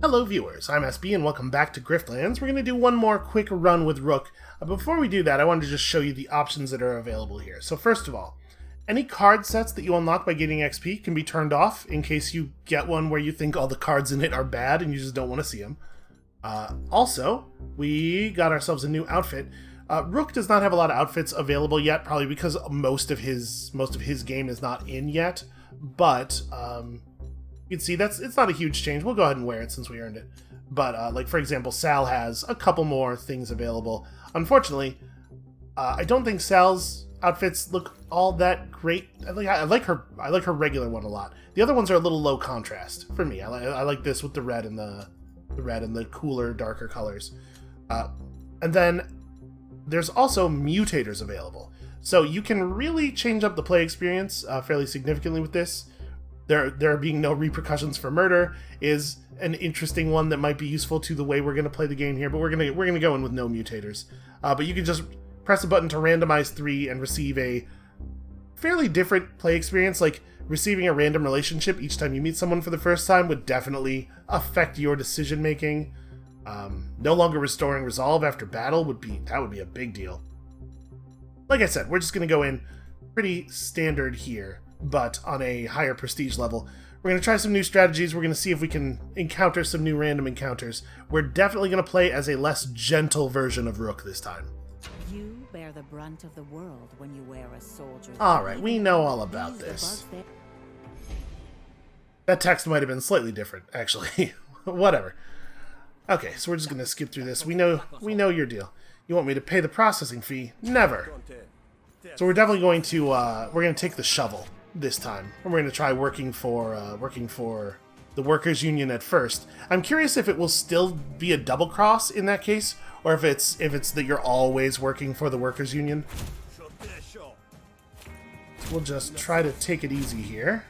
Hello viewers, I'm SB and welcome back to Griftlands. We're going to do one more quick run with Rook. Before we do that, I wanted to just show you the options that are available here. So first of all, any card sets that you unlock by getting XP can be turned off in case you get one where you think all the cards in it are bad and you just don't want to see them. Also, we got ourselves a new outfit. Rook does not have a lot of outfits available yet, probably because most of his game is not in yet, but you can see it's not a huge change. We'll go ahead and wear it since we earned it. But, like, for example, Sal has a couple more things available. Unfortunately, I don't think Sal's outfits look all that great. I like her regular one a lot. The other ones are a little low contrast for me. I like this with the red and the cooler, darker colors. And then there's also mutators available. So you can really change up the play experience fairly significantly with this. There being no repercussions for murder is an interesting one that might be useful to the way we're going to play the game here, but we're going to go in with no mutators. But you can just press a button to randomize 3 and receive a fairly different play experience. Like, receiving a random relationship each time you meet someone for the first time would definitely affect your decision making. No longer restoring resolve after battle would be a big deal. Like I said, we're just going to go in pretty standard here, but on a higher prestige level. We're going to try some new strategies. We're going to see if we can encounter some new random encounters. We're definitely going to play as a less gentle version of Rook this time. You bear the brunt of the world when you wear a soldier's. Alright, we know all about this. That text might have been slightly different, actually. Whatever. Okay, so we're just going to skip through this. We know your deal. You want me to pay the processing fee? Never. So we're definitely going to take the shovel this time, and we're going to try working for the workers' union at first. I'm curious if it will still be a double cross in that case, or if it's that you're always working for the workers' union. So we'll just try to take it easy here.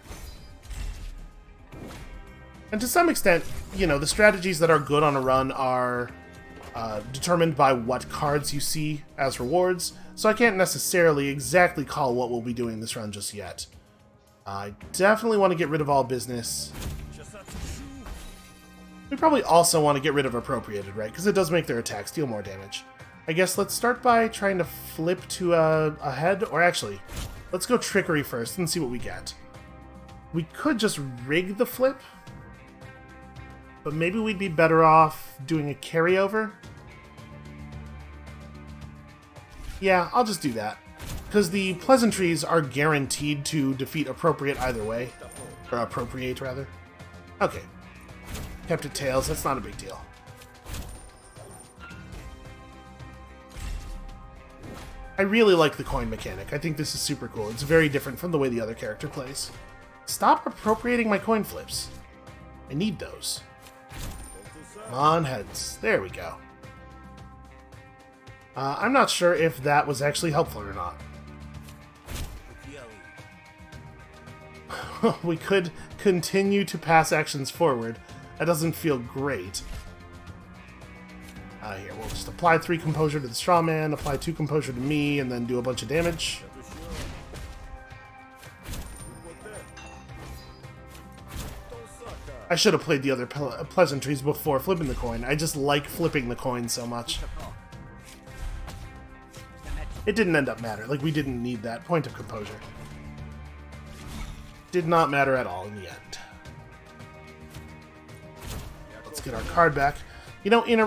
And to some extent, you know, the strategies that are good on a run are determined by what cards you see as rewards, so I can't necessarily exactly call what we'll be doing this run just yet. I definitely want to get rid of all business. We probably also want to get rid of appropriated, right? Because it does make their attacks deal more damage. I guess let's start by trying to flip to a head, or actually, let's go trickery first and see what we get. We could just rig the flip, but maybe we'd be better off doing a carryover. Yeah, I'll just do that, because the pleasantries are guaranteed to defeat appropriate either way. Or appropriate, rather. Okay. Kept it tails, that's not a big deal. I really like the coin mechanic. I think this is super cool. It's very different from the way the other character plays. Stop appropriating my coin flips. I need those. Come on, heads. There we go. I'm not sure if that was actually helpful or not. We could continue to pass actions forward. That doesn't feel great. Here, we'll just apply 3 composure to the straw man, apply 2 composure to me, and then do a bunch of damage. I should have played the other pleasantries before flipping the coin. I just like flipping the coin so much. It didn't end up matter. Like, we didn't need that point of composure. Did not matter at all in the end. Let's get our card back. You know, in a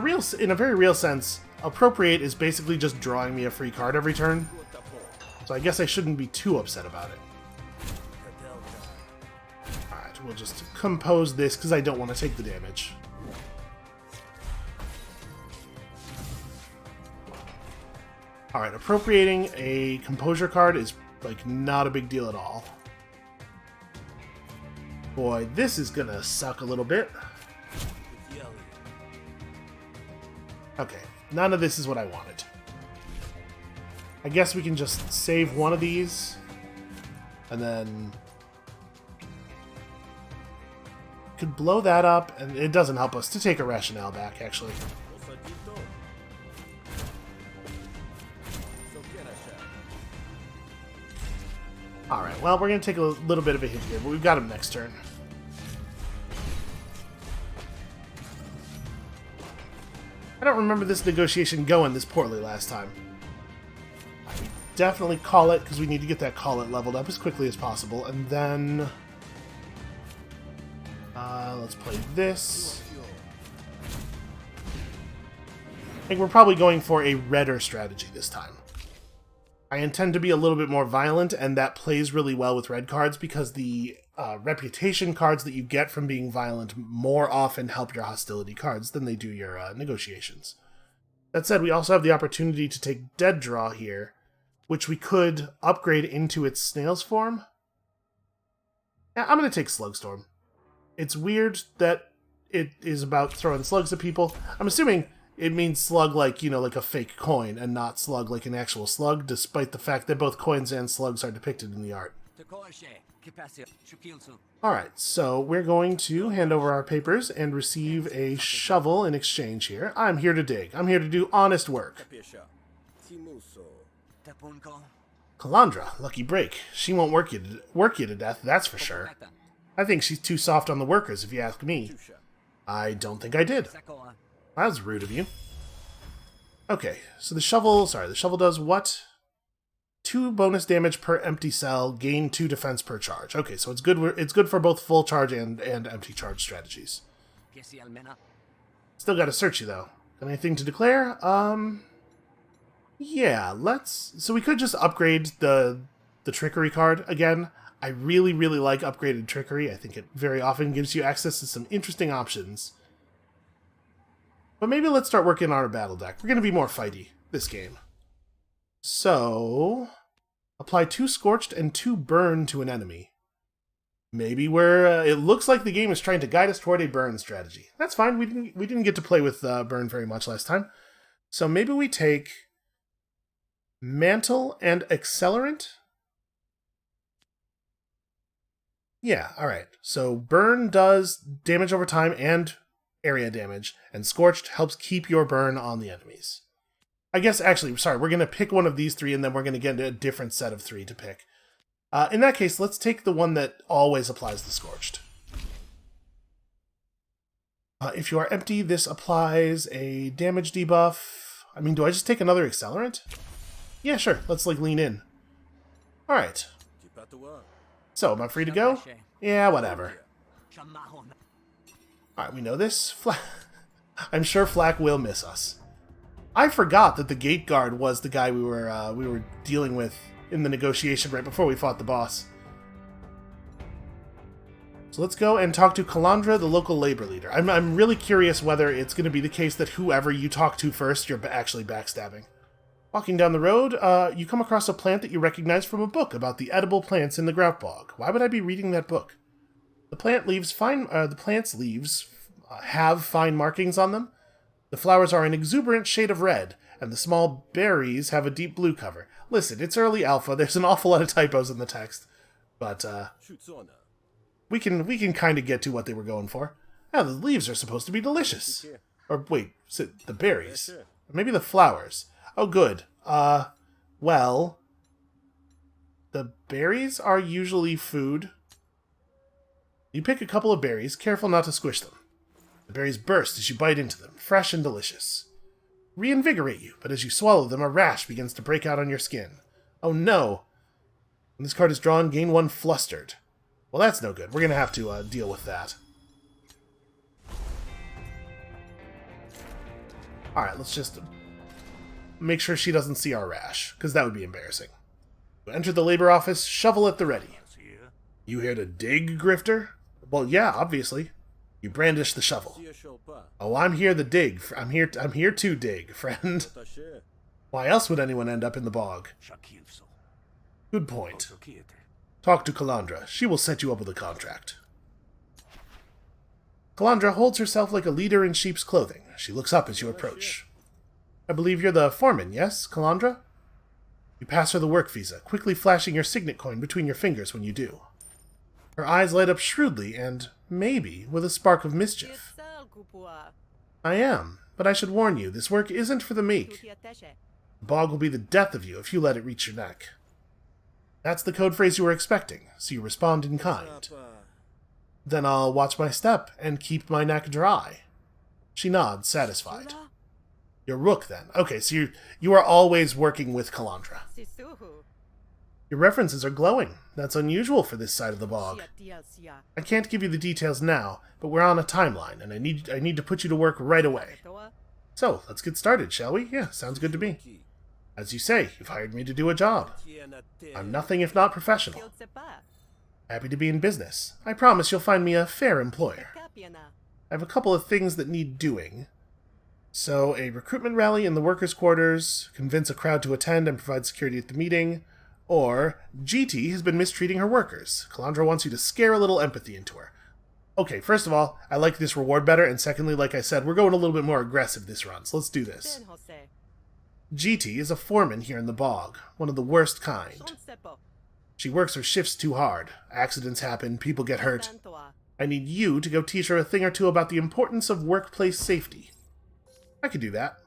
very real sense, appropriate is basically just drawing me a free card every turn. So I guess I shouldn't be too upset about it. Alright, we'll just compose this because I don't want to take the damage. Alright, appropriating a composure card is, like, not a big deal at all. Boy, this is gonna suck a little bit. Okay, none of this is what I wanted. I guess we can just save one of these, and then could blow that up, and it doesn't help us to take a rationale back, actually. Alright, well, we're going to take a little bit of a hit here, but we've got him next turn. I don't remember this negotiation going this poorly last time. Definitely call it, because we need to get that call it leveled up as quickly as possible. And then... let's play this. I think we're probably going for a redder strategy this time. I intend to be a little bit more violent, and that plays really well with red cards because the reputation cards that you get from being violent more often help your hostility cards than they do your negotiations. That said, we also have the opportunity to take Dead Draw here, which we could upgrade into its Snail's form. Yeah, I'm going to take Slugstorm. It's weird that it is about throwing slugs at people. I'm assuming it means slug like, like a fake coin, and not slug like an actual slug, despite the fact that both coins and slugs are depicted in the art. Alright, so we're going to hand over our papers and receive a shovel in exchange here. I'm here to dig. I'm here to do honest work. Kalandra, lucky break. She won't work you to death, that's for sure. I think she's too soft on the workers, if you ask me. I don't think I did. That was rude of you. Okay, so the shovel does what? 2 bonus damage per empty cell, gain 2 defense per charge. Okay, so it's good for both full charge and empty charge strategies. Still gotta search you, though. Anything to declare? Yeah, so we could just upgrade the trickery card again. I really, really like upgraded trickery. I think it very often gives you access to some interesting options. But maybe let's start working on our battle deck. We're going to be more fighty this game. So, apply 2 Scorched and 2 Burn to an enemy. Maybe it looks like the game is trying to guide us toward a Burn strategy. That's fine. We didn't get to play with Burn very much last time. So maybe we take Mantle and Accelerant. Yeah, alright. So Burn does damage over time and area damage, and Scorched helps keep your burn on the enemies. I guess, actually, sorry, we're going to pick one of these 3, and then we're going to get into a different set of 3 to pick. In that case, let's take the one that always applies the Scorched. If you are empty, this applies a damage debuff. I mean, do I just take another Accelerant? Yeah, sure. Let's, lean in. Alright. So, am I free to go? Yeah, whatever. Alright, we know this. I'm sure Flack will miss us. I forgot that the gate guard was the guy we were dealing with in the negotiation right before we fought the boss. So let's go and talk to Kalandra, the local labor leader. I'm really curious whether it's going to be the case that whoever you talk to first, you're actually backstabbing. Walking down the road, you come across a plant that you recognize from a book about the edible plants in the grout bog. Why would I be reading that book? The plant's leaves have fine markings on them. The flowers are an exuberant shade of red, and the small berries have a deep blue cover. Listen, it's early alpha. There's an awful lot of typos in the text, but we can kind of get to what they were going for. Now, the leaves are supposed to be delicious. Or wait, is it the berries? Or maybe the flowers. Oh, good. Well, the berries are usually food. You pick a couple of berries, careful not to squish them. The berries burst as you bite into them, fresh and delicious. Reinvigorate you, but as you swallow them, a rash begins to break out on your skin. Oh no! When this card is drawn, gain 1 flustered. Well, that's no good. We're going to have to deal with that. Alright, let's just make sure she doesn't see our rash, because that would be embarrassing. Enter the labor office, shovel at the ready. You here to dig, Grifter? Well, yeah, obviously. You brandish the shovel. Oh, I'm here to dig. I'm here to dig, friend. Why else would anyone end up in the bog? Good point. Talk to Kalandra. She will set you up with a contract. Kalandra holds herself like a leader in sheep's clothing. She looks up as you approach. I believe you're the foreman, yes, Kalandra? You pass her the work visa, quickly flashing your signet coin between your fingers when you do. Her eyes light up shrewdly and, maybe, with a spark of mischief. I am, but I should warn you, this work isn't for the meek. The bog will be the death of you if you let it reach your neck. That's the code phrase you were expecting, so you respond in kind. Then I'll watch my step and keep my neck dry. She nods, satisfied. You're Rook, then. Okay, so you are always working with Kalandra. Your references are glowing. That's unusual for this side of the bog. I can't give you the details now, but we're on a timeline, and I need to put you to work right away. So, let's get started, shall we? Yeah, sounds good to me. As you say, you've hired me to do a job. I'm nothing if not professional. Happy to be in business. I promise you'll find me a fair employer. I have a couple of things that need doing. So, a recruitment rally in the workers' quarters, convince a crowd to attend and provide security at the meeting, or GT has been mistreating her workers. Kalandra wants you to scare a little empathy into her. Okay, first of all, I like this reward better, and secondly, like I said, we're going a little bit more aggressive this run, so let's do this. GT is a foreman here in the bog, one of the worst kind. She works her shifts too hard. Accidents happen, people get hurt. I need you to go teach her a thing or two about the importance of workplace safety. I could do that.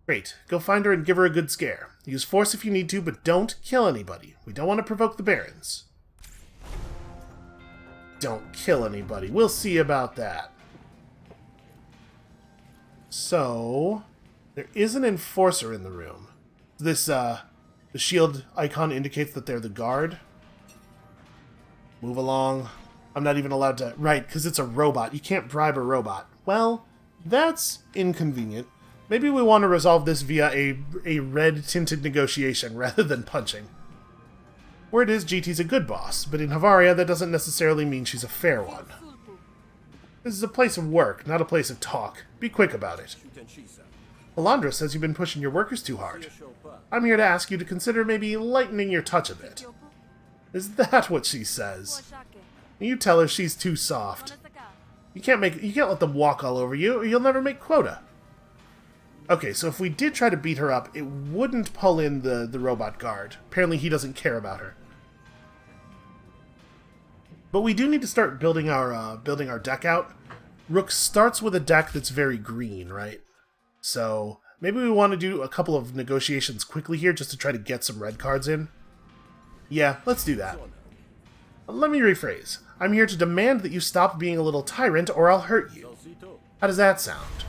Great. Go find her and give her a good scare. Use force if you need to, but don't kill anybody. We don't want to provoke the Barons. Don't kill anybody. We'll see about that. So, there is an enforcer in the room. This, the shield icon indicates that they're the guard. Move along. I'm not even allowed to... Right, because it's a robot. You can't bribe a robot. Well, that's inconvenient. Maybe we want to resolve this via a red-tinted negotiation rather than punching. Word is GT's a good boss, but in Havaria that doesn't necessarily mean she's a fair one. This is a place of work, not a place of talk. Be quick about it. Kalandra says you've been pushing your workers too hard. I'm here to ask you to consider maybe lightening your touch a bit. Is that what she says? You tell her she's too soft. You can't let them walk all over you, or you'll never make quota. Okay, so if we did try to beat her up, it wouldn't pull in the robot guard. Apparently he doesn't care about her. But we do need to start building our deck out. Rook starts with a deck that's very green, right? So maybe we want to do a couple of negotiations quickly here just to try to get some red cards in. Yeah, let's do that. Let me rephrase. I'm here to demand that you stop being a little tyrant or I'll hurt you. How does that sound?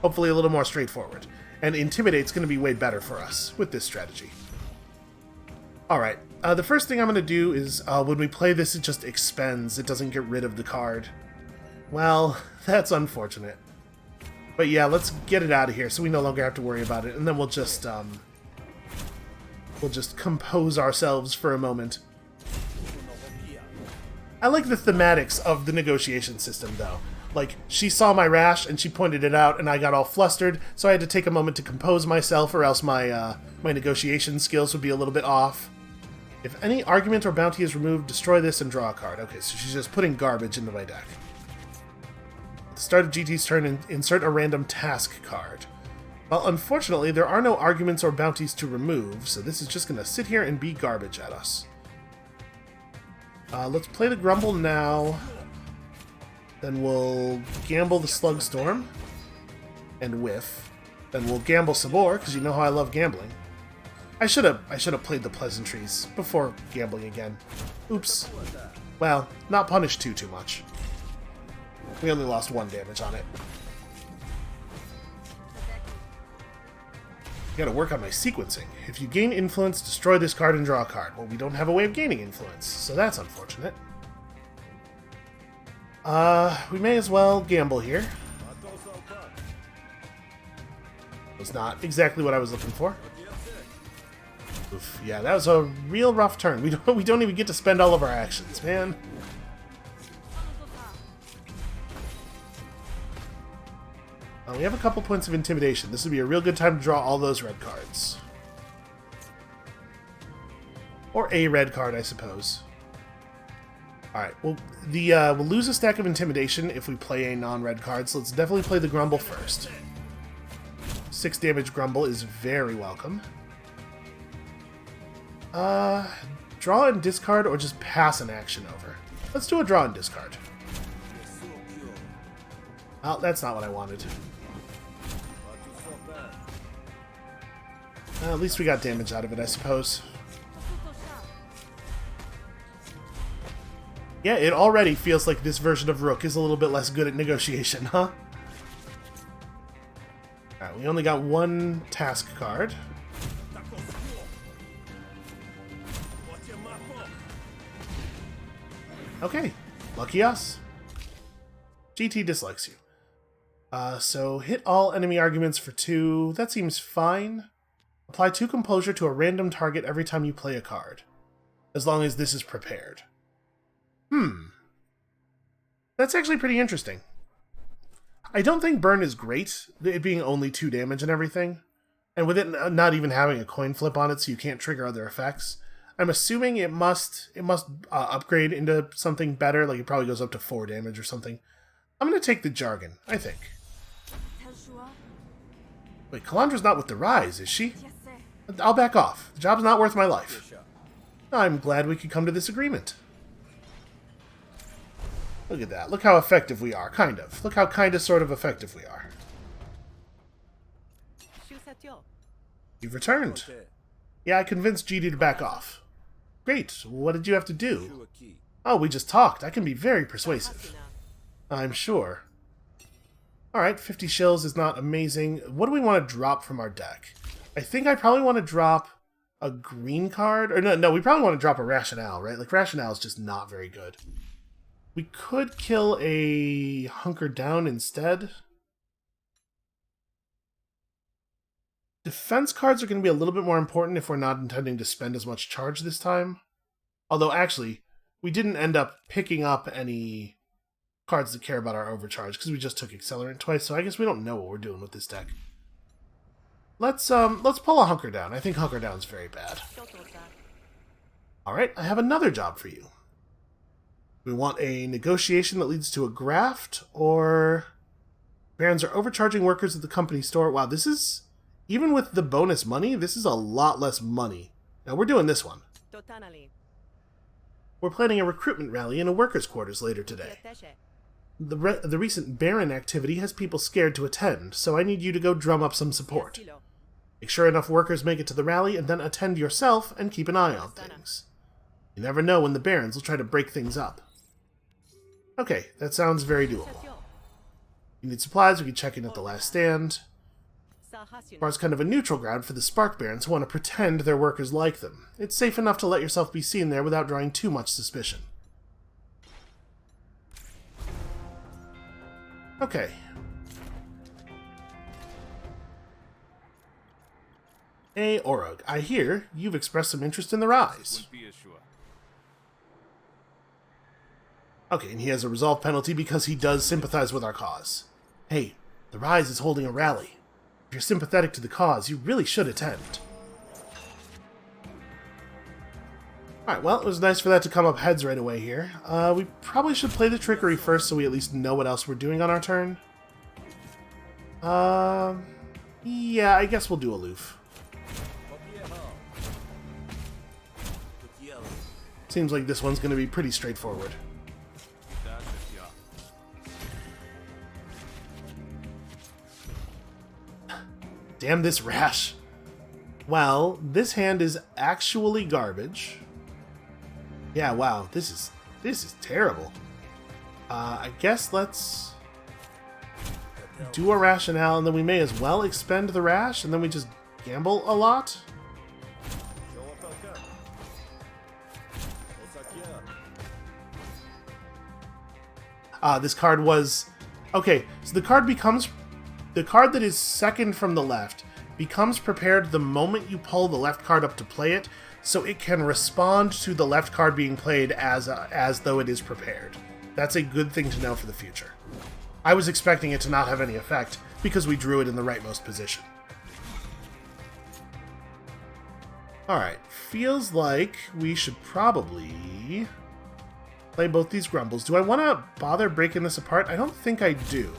Hopefully a little more straightforward. And Intimidate's going to be way better for us with this strategy. Alright, the first thing I'm going to do is, when we play this, it just expends. It doesn't get rid of the card. Well, that's unfortunate. But yeah, let's get it out of here so we no longer have to worry about it, and then we'll just compose ourselves for a moment. I like the thematics of the negotiation system, though. Like, she saw my rash, and she pointed it out, and I got all flustered, so I had to take a moment to compose myself, or else my negotiation skills would be a little bit off. If any argument or bounty is removed, destroy this and draw a card. Okay, so she's just putting garbage into my deck. At the start of GT's turn, insert a random task card. Well, unfortunately, there are no arguments or bounties to remove, so this is just going to sit here and be garbage at us. Let's play the Grumble now. Then we'll gamble the Slugstorm and whiff. Then we'll gamble Sabor, because you know how I love gambling. I should have played the Pleasantries before gambling again. Oops. Well, not punished too much. We only lost 1 damage on it. Gotta work on my sequencing. If you gain influence, destroy this card and draw a card. Well, we don't have a way of gaining influence, so that's unfortunate. We may as well gamble here. Was not exactly what I was looking for. Oof, yeah, that was a real rough turn. We don't even get to spend all of our actions, man. We have a couple points of intimidation. This would be a real good time to draw all those red cards. Or a red card, I suppose. Alright, well, we'll lose a stack of intimidation if we play a non-red card, so let's definitely play the Grumble first. 6 damage Grumble is very welcome. Draw and discard or just pass an action over? Let's do a draw and discard. Oh, that's not what I wanted. At least we got damage out of it, I suppose. Yeah, it already feels like this version of Rook is a little bit less good at negotiation, huh? Alright, we only got one task card. Okay, lucky us. GT dislikes you. So hit all enemy arguments for 2. That seems fine. Apply 2 composure to a random target every time you play a card, as long as this is prepared. That's actually pretty interesting. I don't think burn is great, it being only 2 damage and everything, and with it not even having a coin flip on it so you can't trigger other effects. I'm assuming it must upgrade into something better, like it probably goes up to 4 damage or something. I'm going to take the jargon, I think. Wait, Kalandra's not with the Rise, is she? I'll back off. The job's not worth my life. I'm glad we could come to this agreement. Look at that. Look how effective we are, kind of. Look how kind of sort of effective we are. You've returned. Yeah, I convinced GD to back off. Great. What did you have to do? Oh, we just talked. I can be very persuasive. I'm sure. Alright, 50 shills is not amazing. What do we want to drop from our deck? I think I probably want to drop a green card. Or no, we probably want to drop a Rationale, right? Like, Rationale is just not very good. We could kill a Hunker Down instead. Defense cards are going to be a little bit more important if we're not intending to spend as much charge this time. Although, actually, we didn't end up picking up any cards that care about our overcharge because we just took Accelerant twice, so I guess we don't know what we're doing with this deck. Let's pull a Hunker Down. I think Hunker Down's very bad. Alright, I have another job for you. We want a negotiation that leads to a graft, or Barons are overcharging workers at the company store. Wow, this is, even with the bonus money, this is a lot less money. Now, we're doing this one. We're planning a recruitment rally in a workers' quarters later today. The recent Baron activity has people scared to attend, so I need you to go drum up some support. Make sure enough workers make it to the rally, and then attend yourself and keep an eye on things. You never know when the Barons will try to break things up. Okay, that sounds very doable. You need supplies, we can check in at the last stand. Bar's kind of a neutral ground for the Spark Barons who want to pretend their workers like them. It's safe enough to let yourself be seen there without drawing too much suspicion. Okay. Hey, Orog, I hear you've expressed some interest in the Rise. Okay, and he has a resolve penalty because he does sympathize with our cause. Hey, the Rise is holding a rally. If you're sympathetic to the cause, you really should attend. Alright, well, it was nice for that to come up heads right away here. We probably should play the Trickery first so we at least know what else we're doing on our turn. Yeah, I guess we'll do Aloof. Seems like this one's going to be pretty straightforward. Damn this rash. Well, this hand is actually garbage. Yeah, wow, this is terrible. I guess let's do a Rationale, and then we may as well expend the rash, and then we just gamble a lot. This card was... Okay, so the card becomes... The card that is second from the left becomes prepared the moment you pull the left card up to play it, so it can respond to the left card being played as though it is prepared. That's a good thing to know for the future. I was expecting it to not have any effect, because we drew it in the rightmost position. Alright, feels like we should probably play both these Grumbles. Do I want to bother breaking this apart? I don't think I do.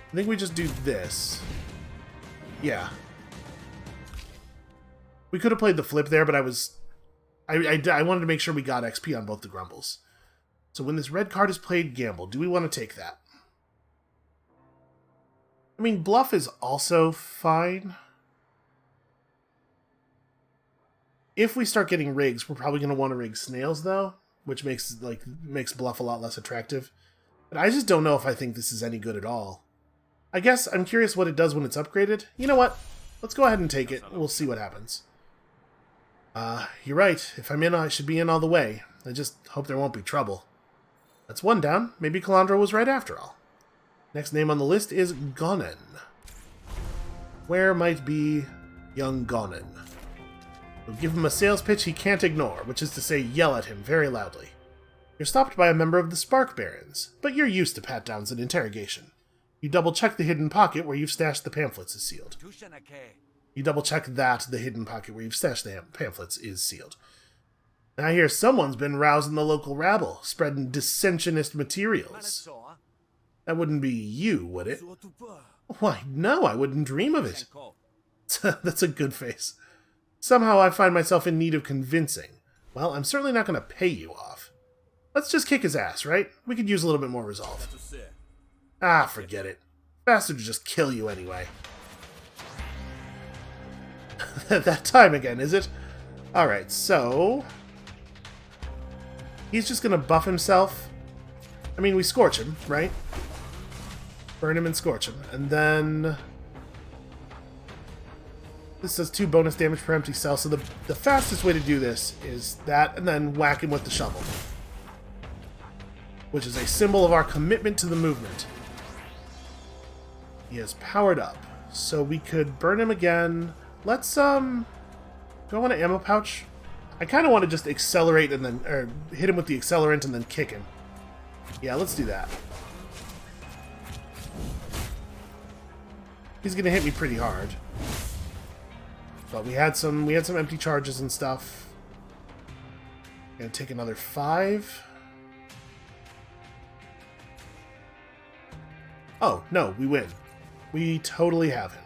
I think we just do this. Yeah. We could have played the flip there, but I wanted to make sure we got XP on both the Grumbles. So when this red card is played, gamble. Do we want to take that? I mean, bluff is also fine. If we start getting rigs, we're probably going to want to rig snails, though, which makes bluff a lot less attractive. But I just don't know if I think this is any good at all. I guess I'm curious what it does when it's upgraded. You know what? Let's go ahead and take it. We'll see what happens. You're right. If I'm in, I should be in all the way. I just hope there won't be trouble. That's one down. Maybe Calandra was right after all. Next name on the list is Gonen. Where might be young Gonen? We'll give him a sales pitch he can't ignore, which is to say yell at him very loudly. You're stopped by a member of the Spark Barons, but you're used to pat-downs and interrogation. You double-check the hidden pocket where you've stashed the pamphlets is sealed. You double-check that the hidden pocket where you've stashed the pamphlets is sealed. I hear someone's been rousing the local rabble, spreading dissensionist materials. That wouldn't be you, would it? Why, no, I wouldn't dream of it. That's a good face. Somehow I find myself in need of convincing. Well, I'm certainly not going to pay you off. Let's just kick his ass, right? We could use a little bit more resolve. Ah, forget it. Faster to just kill you anyway. That time again, is it? Alright, so... he's just gonna buff himself. I mean, we scorch him, right? Burn him and scorch him. And then... this does 2 bonus damage per empty cell, so the fastest way to do this is that, and then whack him with the shovel. Which is a symbol of our commitment to the movement. He is powered up, so we could burn him again. Let's, do I want an ammo pouch? I kind of want to just accelerate and then, or hit him with the accelerant and then kick him. Yeah, let's do that. He's gonna hit me pretty hard. But we had some empty charges and stuff. Gonna take another 5. Oh, no, we win. We totally have him.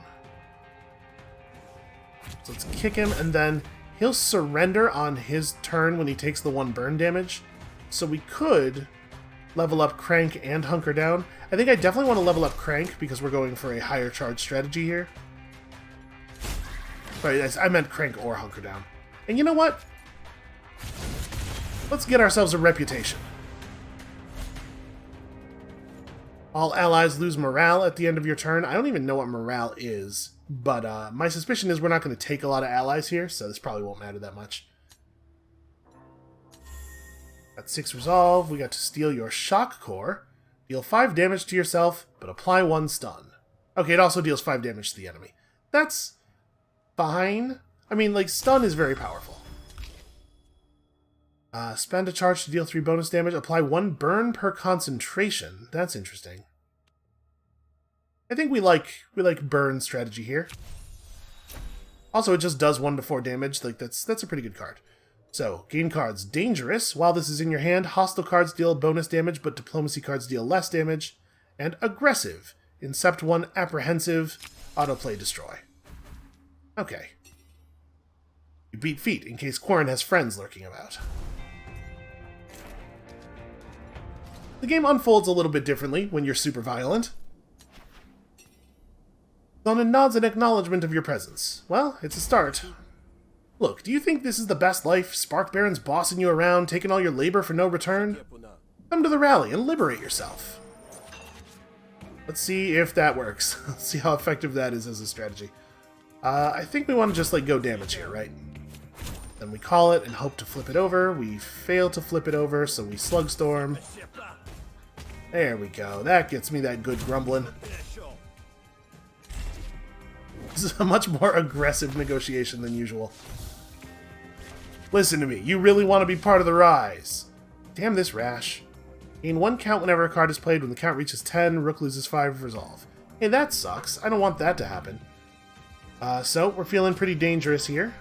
So let's kick him, and then he'll surrender on his turn when he takes the 1 burn damage. So we could level up Crank and Hunker Down. I think I definitely want to level up Crank because we're going for a higher charge strategy here. Sorry, I meant Crank or Hunker Down. And you know what? Let's get ourselves a reputation. All allies lose morale at the end of your turn. I don't even know what morale is, but my suspicion is we're not going to take a lot of allies here, so this probably won't matter that much. At 6 resolve, we got to steal your shock core. Deal 5 damage to yourself, but apply 1 stun. Okay, it also deals 5 damage to the enemy. That's fine. I mean, like, stun is very powerful. Spend a charge to deal 3 bonus damage. Apply 1 burn per concentration. That's interesting. I think we like burn strategy here. Also, it just does 1 to 4 damage. Like that's a pretty good card. So, game cards. Dangerous. While this is in your hand, hostile cards deal bonus damage, but diplomacy cards deal less damage. And aggressive. Incept 1, apprehensive, autoplay destroy. Okay. You beat feet in case Quarren has friends lurking about. The game unfolds a little bit differently when you're super violent. Gonen nods in acknowledgement of your presence. Well, it's a start. Look, do you think this is the best life? Spark Barons bossing you around, taking all your labor for no return? Come to the rally and liberate yourself. Let's see if that works. Let's see how effective that is as a strategy. I think we want to just, like, go damage here, right? Then we call it and hope to flip it over. We fail to flip it over, so we Slugstorm. There we go. That gets me that good grumbling. This is a much more aggressive negotiation than usual. Listen to me. You really want to be part of the rise. Damn this rash. Gain 1 count whenever a card is played. When the count reaches 10, Rook loses 5 resolve. Hey, that sucks. I don't want that to happen. So, we're feeling pretty dangerous here.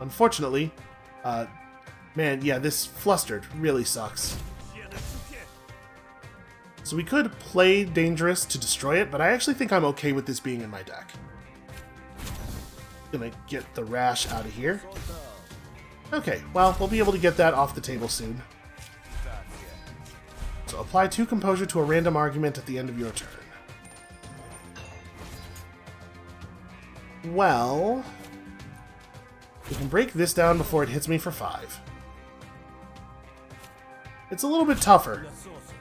Unfortunately, man, yeah, this Flustered really sucks. So we could play Dangerous to destroy it, but I actually think I'm okay with this being in my deck. Gonna get the Rash out of here. Okay, well, we'll be able to get that off the table soon. So apply 2 Composure to a random argument at the end of your turn. Well, we can break this down before it hits me for 5. It's a little bit tougher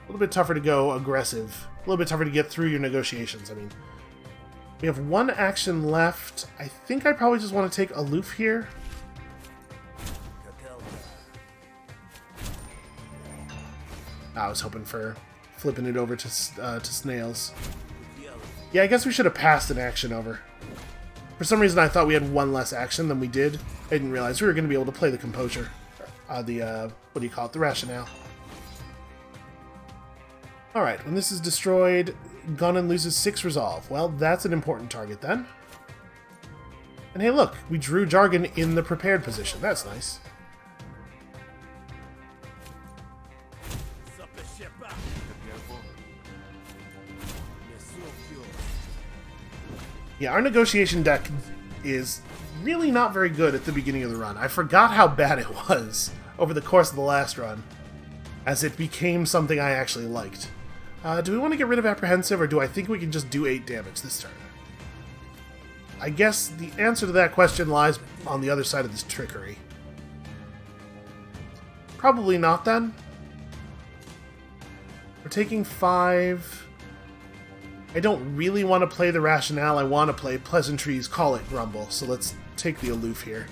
little bit tougher to go aggressive. A little bit tougher to get through your negotiations. I mean, we have one action left. I think I probably just want to take aloof here. I was hoping for flipping it over to snails. Yeah, I guess we should have passed an action over. For some reason, I thought we had one less action than we did. I didn't realize we were going to be able to play the composure. What do you call it? The rationale. Alright, when this is destroyed, Gunnan loses 6 resolve. Well, that's an important target then. And hey, look, we drew Jargon in the prepared position. That's nice. Yeah, our negotiation deck is really not very good at the beginning of the run. I forgot how bad it was over the course of the last run, as it became something I actually liked. Do we want to get rid of Apprehensive, or do I think we can just do 8 damage this turn? I guess the answer to that question lies on the other side of this trickery. Probably not, then. We're taking 5... I don't really want to play the rationale. I want to play pleasantries, call it grumble. So let's take the aloof here.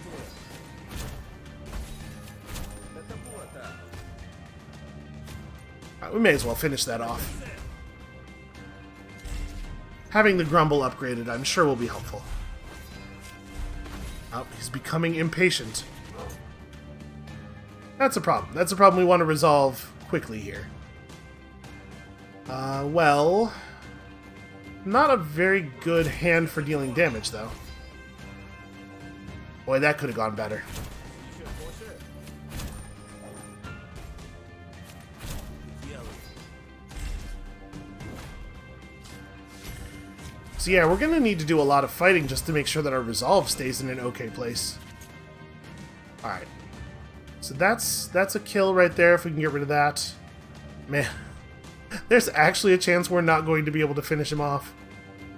Right, we may as well finish that off. Having the grumble upgraded, I'm sure will be helpful. Oh, he's becoming impatient. That's a problem. That's a problem we want to resolve quickly here. Well... Not a very good hand for dealing damage, though. Boy, that could have gone better. So yeah, we're going to need to do a lot of fighting just to make sure that our resolve stays in an okay place. Alright. So that's a kill right there if we can get rid of that. Man. There's actually a chance we're not going to be able to finish him off.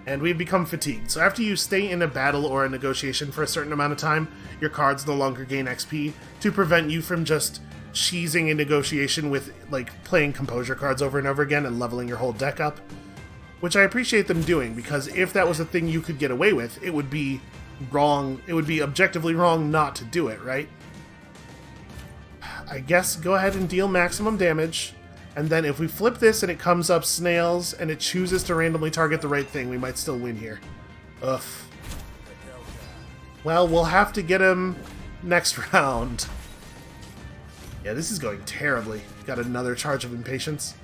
And we've become fatigued. So after you stay in a battle or a negotiation for a certain amount of time, your cards no longer gain XP to prevent you from just cheesing a negotiation with, like, playing composure cards over and over again and leveling your whole deck up. Which I appreciate them doing, because if that was a thing you could get away with, it would be wrong. It would be objectively wrong not to do it, right? I guess go ahead and deal maximum damage. And then if we flip this and it comes up snails and it chooses to randomly target the right thing, we might still win here. Ugh. Well, we'll have to get him next round. Yeah, this is going terribly. Got another charge of impatience.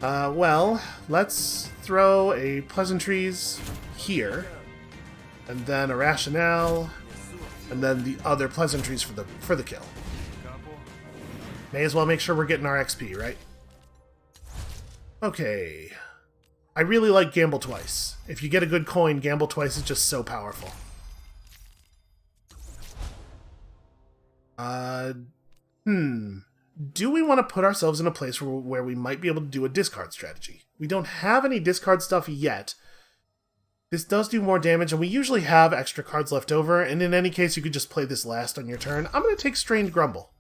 Well, let's throw a pleasantries here. And then a rationale. And then the other pleasantries for the kill. May as well make sure we're getting our XP, right? Okay. I really like Gamble Twice. If you get a good coin, Gamble Twice is just so powerful. Do we want to put ourselves in a place where we might be able to do a discard strategy? We don't have any discard stuff yet. This does do more damage, and we usually have extra cards left over, and in any case, you could just play this last on your turn. I'm going to take Strained Grumble.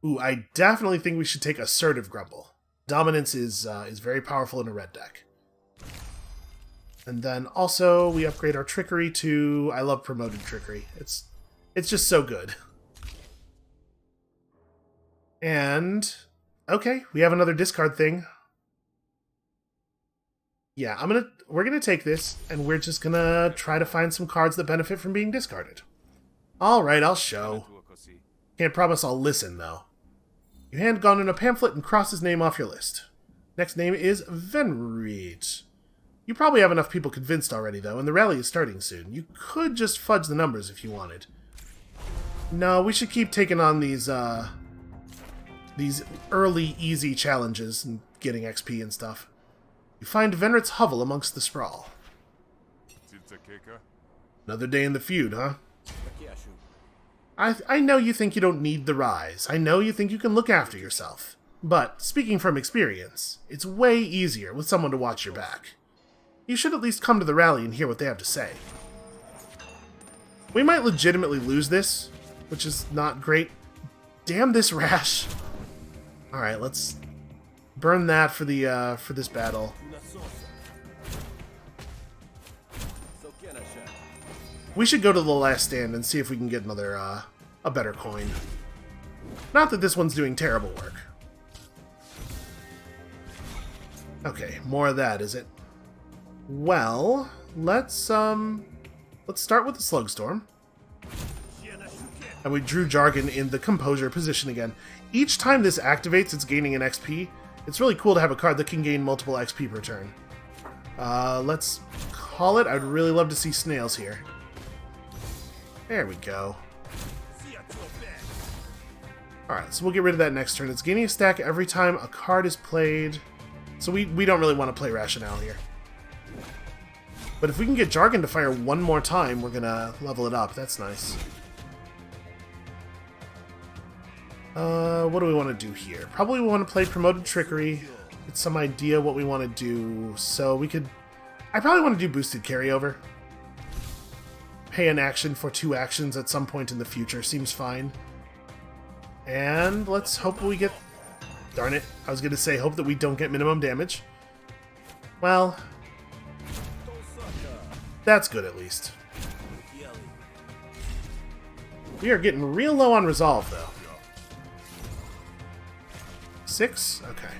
Ooh, I definitely think we should take Assertive Grumble. Dominance is very powerful in a red deck. And then also we upgrade our Trickery to... I love Promoted Trickery. It's just so good. And... okay, we have another discard thing. Yeah, we're gonna take this, and we're just gonna try to find some cards that benefit from being discarded. Alright, I'll show. Can't promise I'll listen, though. You hand Gunnan a pamphlet and cross his name off your list. Next name is Venreed. You probably have enough people convinced already, though, and the rally is starting soon. You could just fudge the numbers if you wanted. No, we should keep taking on these early, easy challenges and getting XP and stuff. You find Venret's hovel amongst the sprawl. Another day in the feud, huh? I know you think you don't need the rise. I know you think you can look after yourself. But, speaking from experience, it's way easier with someone to watch your back. You should at least come to the rally and hear what they have to say. We might legitimately lose this, which is not great, Damn this rash. Alright, let's burn that for the for this battle. We should go to the last stand and see if we can get another a better coin. Not that this one's doing terrible work. Okay, more of that, is it? Well, let's start with the Slugstorm. And we drew Jargon in the Composure position again. Each time this activates, it's gaining an XP. It's really cool to have a card that can gain multiple XP per turn. Let's call it. I'd really love to see Snails here. There we go. Alright, so we'll get rid of that next turn. It's gaining a stack every time a card is played. So we don't really want to play Rationale here. But if we can get Jargon to fire one more time, we're gonna level it up. That's nice. What do we want to do here? Probably we want to play Promoted Trickery. Get some idea what we want to do. So we could... I probably want to do Boosted Carryover. Pay an action for 2 actions at some point in the future. Seems fine. And let's hope we get... Darn it. I was going to say, hope that we don't get minimum damage. Well... That's good, at least. We are getting real low on Resolve, though. 6? Okay.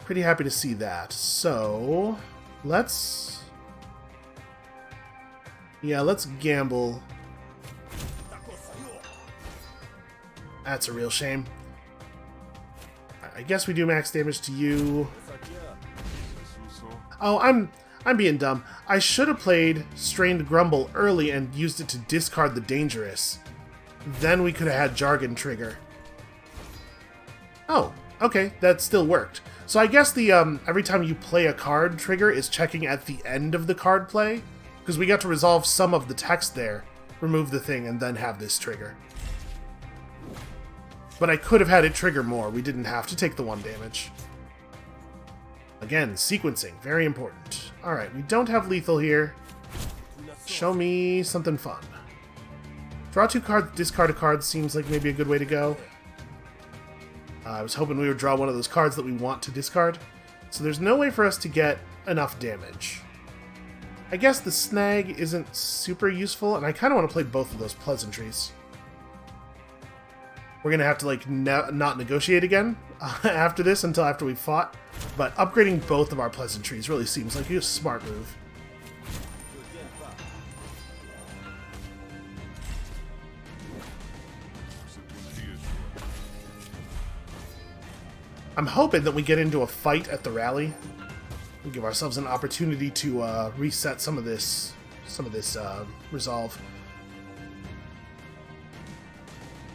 Pretty happy to see that. So, let's... Yeah, let's gamble. That's a real shame. I guess we do max damage to you. Oh, I'm being dumb. I should have played Strained Grumble early and used it to discard the Dangerous. Then we could have had Jargon trigger. Oh, okay, that still worked. So I guess the every time you play a card trigger is checking at the end of the card play, because we got to resolve some of the text there, remove the thing, and then have this trigger. But I could have had it trigger more. We didn't have to take the 1 damage. Again, sequencing, very important. Alright, we don't have lethal here. Show me something fun. Draw 2 cards, discard a card seems like maybe a good way to go. I was hoping we would draw one of those cards that we want to discard. So there's no way for us to get enough damage. I guess the snag isn't super useful, and I kind of want to play both of those pleasantries. We're going to have to, like, not negotiate again after this until after we've fought. But upgrading both of our pleasantries really seems like a smart move. I'm hoping that we get into a fight at the rally. We give ourselves an opportunity to reset some of this resolve.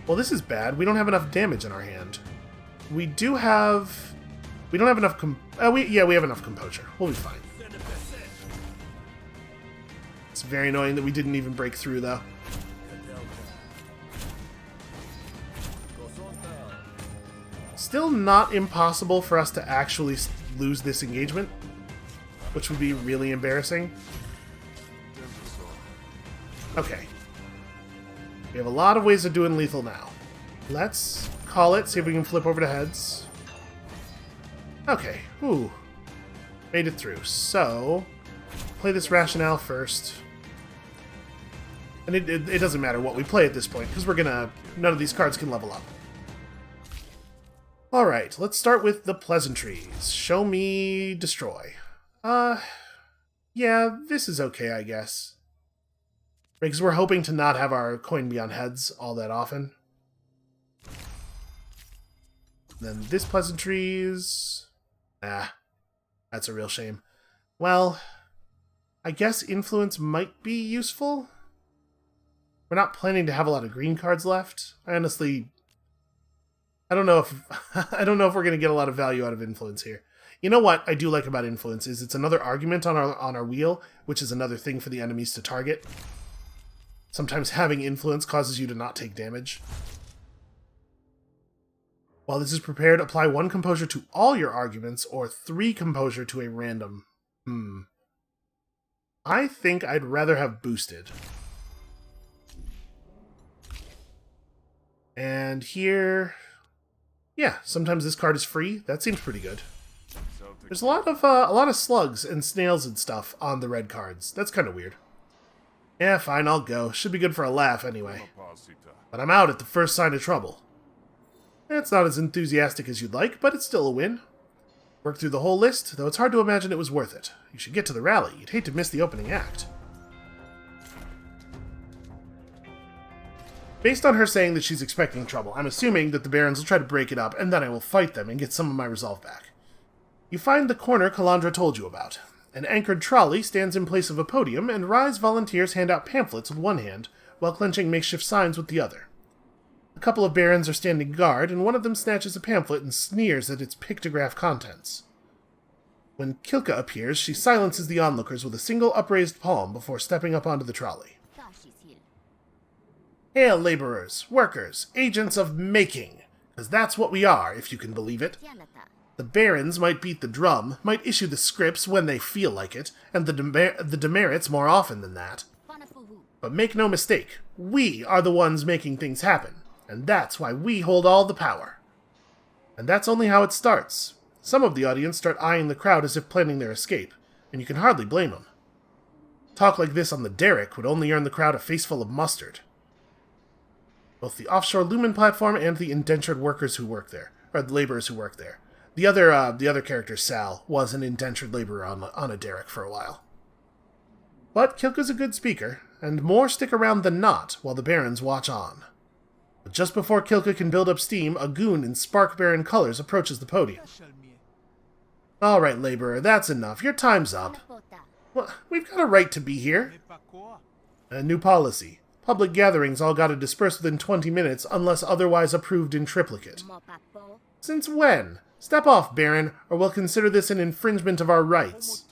Well, this is bad. We don't have enough damage in our hand. We do have... We don't have enough we have enough composure. We'll be fine. It's very annoying that we didn't even break through, though. Still not impossible for us to actually lose this engagement, which would be really embarrassing. Okay. We have a lot of ways of doing lethal now. Let's call it, see if we can flip over to heads. Okay, ooh. Made it through. So, play this Rationale first. And it doesn't matter what we play at this point, because none of these cards can level up. Alright, let's start with the pleasantries. Show me Destroy. Yeah, this is okay, I guess. Because we're hoping to not have our coin be on heads all that often. Then this pleasantries... that's a real shame. Well, I guess Influence might be useful? We're not planning to have a lot of green cards left. I honestly... I don't know if we're going to get a lot of value out of Influence here. You know what I do like about Influence is it's another argument on our wheel, which is another thing for the enemies to target. Sometimes having Influence causes you to not take damage. While this is prepared, apply 1 composure to all your arguments, or 3 composure to a random. I think I'd rather have boosted. And here... yeah, sometimes this card is free. That seems pretty good. There's a lot of slugs and snails and stuff on the red cards. That's kind of weird. Yeah, fine, I'll go. Should be good for a laugh anyway. But I'm out at the first sign of trouble. It's not as enthusiastic as you'd like, but it's still a win. Worked through the whole list, though it's hard to imagine it was worth it. You should get to the rally. You'd hate to miss the opening act. Based on her saying that she's expecting trouble, I'm assuming that the Barons will try to break it up, and then I will fight them and get some of my resolve back. You find the corner Calandra told you about. An anchored trolley stands in place of a podium, and Rise volunteers hand out pamphlets with one hand, while clenching makeshift signs with the other. A couple of Barons are standing guard, and one of them snatches a pamphlet and sneers at its pictograph contents. When Kilka appears, she silences the onlookers with a single upraised palm before stepping up onto the trolley. Hail, laborers, workers, agents of making, because that's what we are, if you can believe it. The Barons might beat the drum, might issue the scripts when they feel like it, and the demerits more often than that. But make no mistake, we are the ones making things happen, and that's why we hold all the power. And that's only how it starts. Some of the audience start eyeing the crowd as if planning their escape, and you can hardly blame them. Talk like this on the derrick would only earn the crowd a faceful of mustard. Both the offshore Lumen platform and the indentured workers who work there, or the laborers who work there. The other character, Sal, was an indentured laborer on a derrick for a while. But Kilka's a good speaker, and more stick around than not while the Barons watch on. But just before Kilka can build up steam, a goon in Spark Baron colors approaches the podium. Alright, laborer, that's enough. Your time's up. Well, we've got a right to be here. A new policy. Public gatherings all gotta disperse within 20 minutes unless otherwise approved in triplicate. Since when? Step off, Baron, or we'll consider this an infringement of our rights.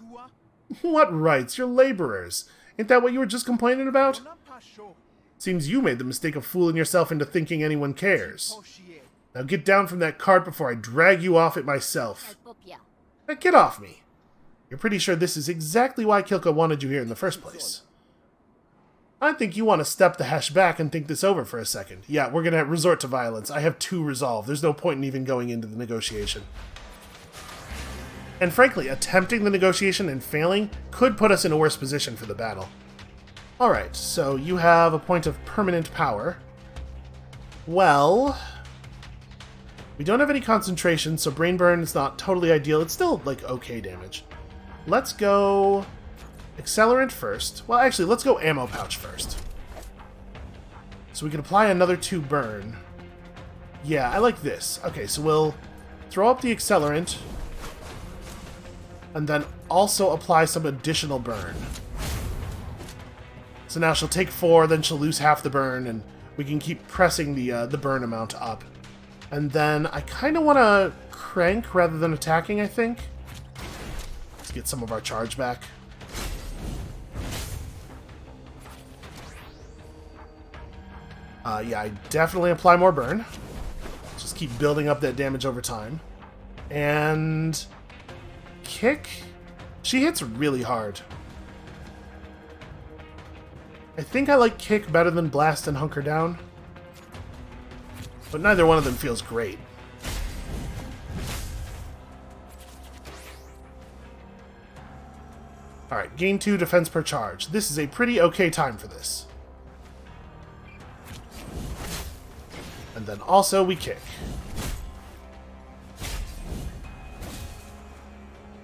What rights? You're laborers. Ain't that what you were just complaining about? Seems you made the mistake of fooling yourself into thinking anyone cares. Now get down from that cart before I drag you off it myself. Now get off me. You're pretty sure this is exactly why Kilka wanted you here in the first place. I think you want to step the hash back and think this over for a second. Yeah, we're going to resort to violence. I have 2 resolve. There's no point in even going into the negotiation. And frankly, attempting the negotiation and failing could put us in a worse position for the battle. Alright, so you have a point of permanent power. Well, we don't have any concentration, so Brain Burn is not totally ideal. It's still, like, okay damage. Let's go Accelerant first. Well, actually, let's go Ammo Pouch first. So we can apply another 2 burn. Yeah, I like this. Okay, so we'll throw up the Accelerant, and then also apply some additional burn. So now she'll take 4, then she'll lose half the burn, and we can keep pressing the burn amount up. And then I kind of want to crank rather than attacking, I think. Let's get some of our charge back. Yeah, I definitely apply more burn. Just keep building up that damage over time. And kick? She hits really hard. I think I like kick better than blast and hunker down. But neither one of them feels great. Alright, gain 2 defense per charge. This is a pretty okay time for this. And then also we kick.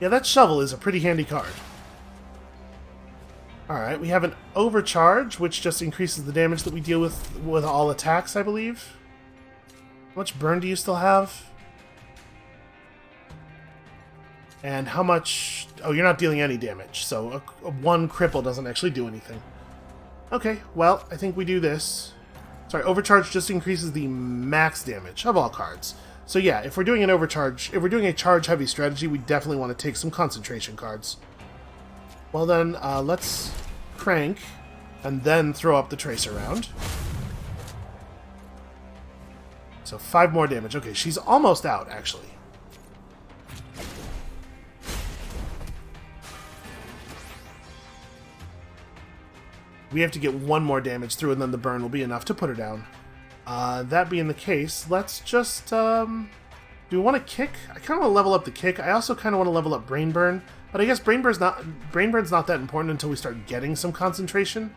Yeah, that shovel is a pretty handy card. Alright, we have an overcharge, which just increases the damage that we deal with all attacks, I believe. How much burn do you still have? And how much... oh, you're not dealing any damage, so a 1 cripple doesn't actually do anything. Okay, well, I think we do this. Sorry, overcharge just increases the max damage of all cards. So yeah, if we're doing an overcharge, if we're doing a charge-heavy strategy, we definitely want to take some concentration cards. Well then, let's crank, and then throw up the tracer round. So 5 more damage. Okay, she's almost out, actually. We have to get 1 more damage through, and then the burn will be enough to put her down. That being the case, let's just, do we want to kick? I kind of want to level up the kick. I also kind of want to level up brain burn, but I guess brain burn's not that important until we start getting some concentration.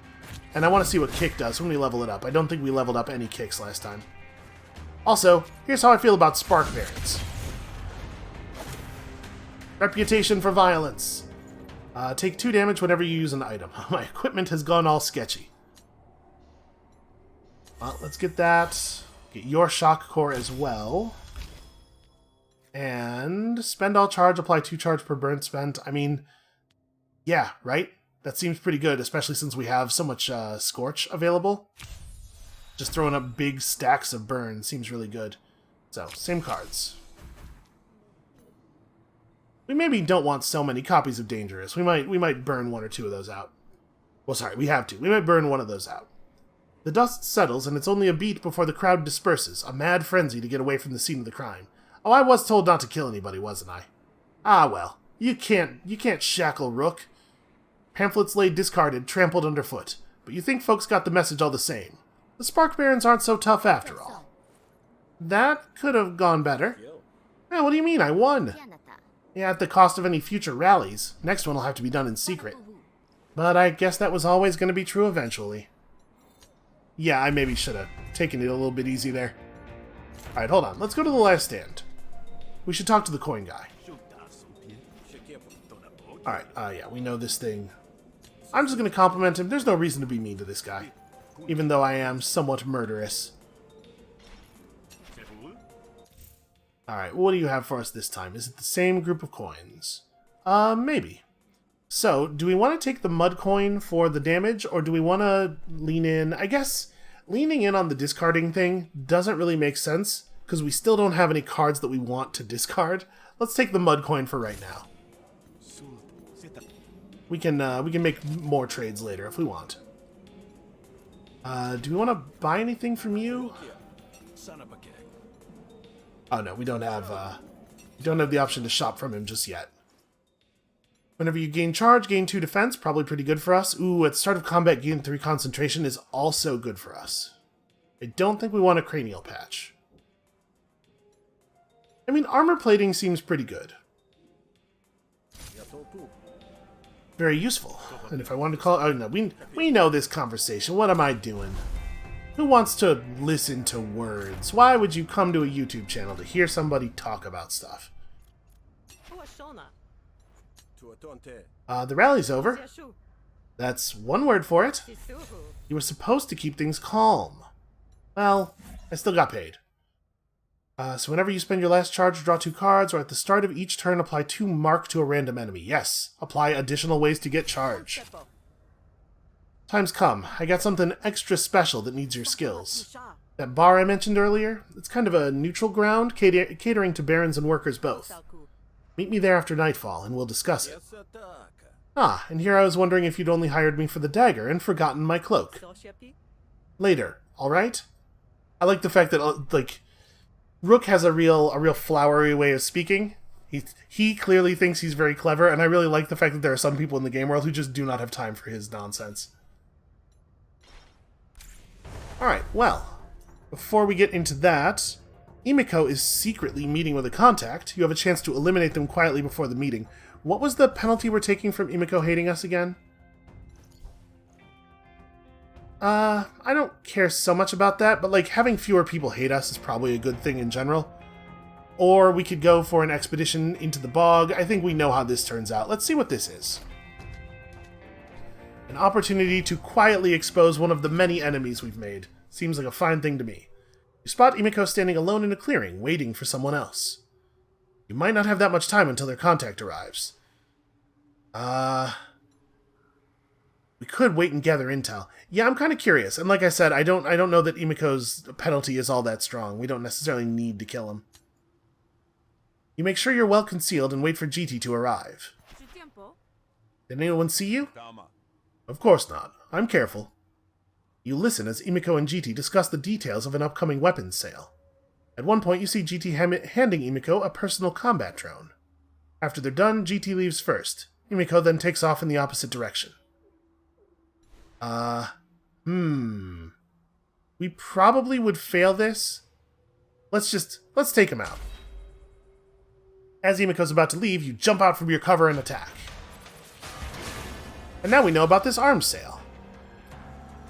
And I want to see what kick does when we level it up. I don't think we leveled up any kicks last time. Also, here's how I feel about spark barons. Reputation for violence. Take 2 damage whenever you use an item. My equipment has gone all sketchy. Well, let's get that. Get your shock core as well. And spend all charge, apply 2 charge per burn spent. I mean, yeah, right? That seems pretty good, especially since we have so much Scorch available. Just throwing up big stacks of burn seems really good. So, same cards. We maybe don't want so many copies of Dangerous. We might burn 1 or 2 of those out. Well, sorry, we have to. We might burn 1 of those out. The dust settles, and it's only a beat before the crowd disperses, a mad frenzy to get away from the scene of the crime. Oh, I was told not to kill anybody, wasn't I? Ah, well. You can't shackle Rook. Pamphlets lay discarded, trampled underfoot. But you think folks got the message all the same. The Spark Barons aren't so tough after all. That could have gone better. Yeah, what do you mean? I won. Yeah, at the cost of any future rallies. Next one will have to be done in secret. But I guess that was always going to be true eventually. Yeah, I maybe should have taken it a little bit easy there. Alright, hold on. Let's go to the last stand. We should talk to the coin guy. Alright, yeah, we know this thing. I'm just going to compliment him. There's no reason to be mean to this guy. Even though I am somewhat murderous. Alright, what do you have for us this time? Is it the same group of coins? Maybe. So, do we want to take the mud coin for the damage, or do we want to lean in? I guess leaning in on the discarding thing doesn't really make sense, because we still don't have any cards that we want to discard. Let's take the mud coin for right now. We can make more trades later if we want. Do we want to buy anything from you? Oh no, we don't have the option to shop from him just yet. Whenever you gain charge, gain 2 defense, probably pretty good for us. Ooh, at the start of combat, gain 3 concentration is also good for us. I don't think we want a cranial patch. I mean, armor plating seems pretty good. Very useful. And if I wanted to call... Oh, no, we know this conversation. What am I doing? Who wants to listen to words? Why would you come to a YouTube channel to hear somebody talk about stuff? The rally's over. That's one word for it. You were supposed to keep things calm. Well, I still got paid. So whenever you spend your last charge, draw 2 cards, or at the start of each turn, apply 2 mark to a random enemy. Yes, apply additional ways to get charge. Time's come. I got something extra special that needs your skills. That bar I mentioned earlier, it's kind of a neutral ground, catering to barons and workers both. Meet me there after nightfall, and we'll discuss it. Ah, and here I was wondering if you'd only hired me for the dagger and forgotten my cloak. Later, alright? I like the fact that, like, Rook has a real flowery way of speaking. He clearly thinks he's very clever, and I really like the fact that there are some people in the game world who just do not have time for his nonsense. Alright, well, before we get into that, Imiko is secretly meeting with a contact. You have a chance to eliminate them quietly before the meeting. What was the penalty we're taking from Imiko hating us again? I don't care so much about that, but like having fewer people hate us is probably a good thing in general. Or we could go for an expedition into the bog. I think we know how this turns out. Let's see what this is. An opportunity to quietly expose one of the many enemies we've made. Seems like a fine thing to me. You spot Imiko standing alone in a clearing, waiting for someone else. You might not have that much time until their contact arrives. We could wait and gather intel. Yeah, I'm kind of curious. And like I said, I don't know that Imiko's penalty is all that strong. We don't necessarily need to kill him. You make sure you're well concealed and wait for GT to arrive. Did anyone see you? Of course not. I'm careful. You listen as Imiko and GT discuss the details of an upcoming weapons sale. At one point, you see GT handing Imiko a personal combat drone. After they're done, GT leaves first. Imiko then takes off in the opposite direction. We probably would fail this. Let's take him out. As Himiko's about to leave, you jump out from your cover and attack. And now we know about this arms sale.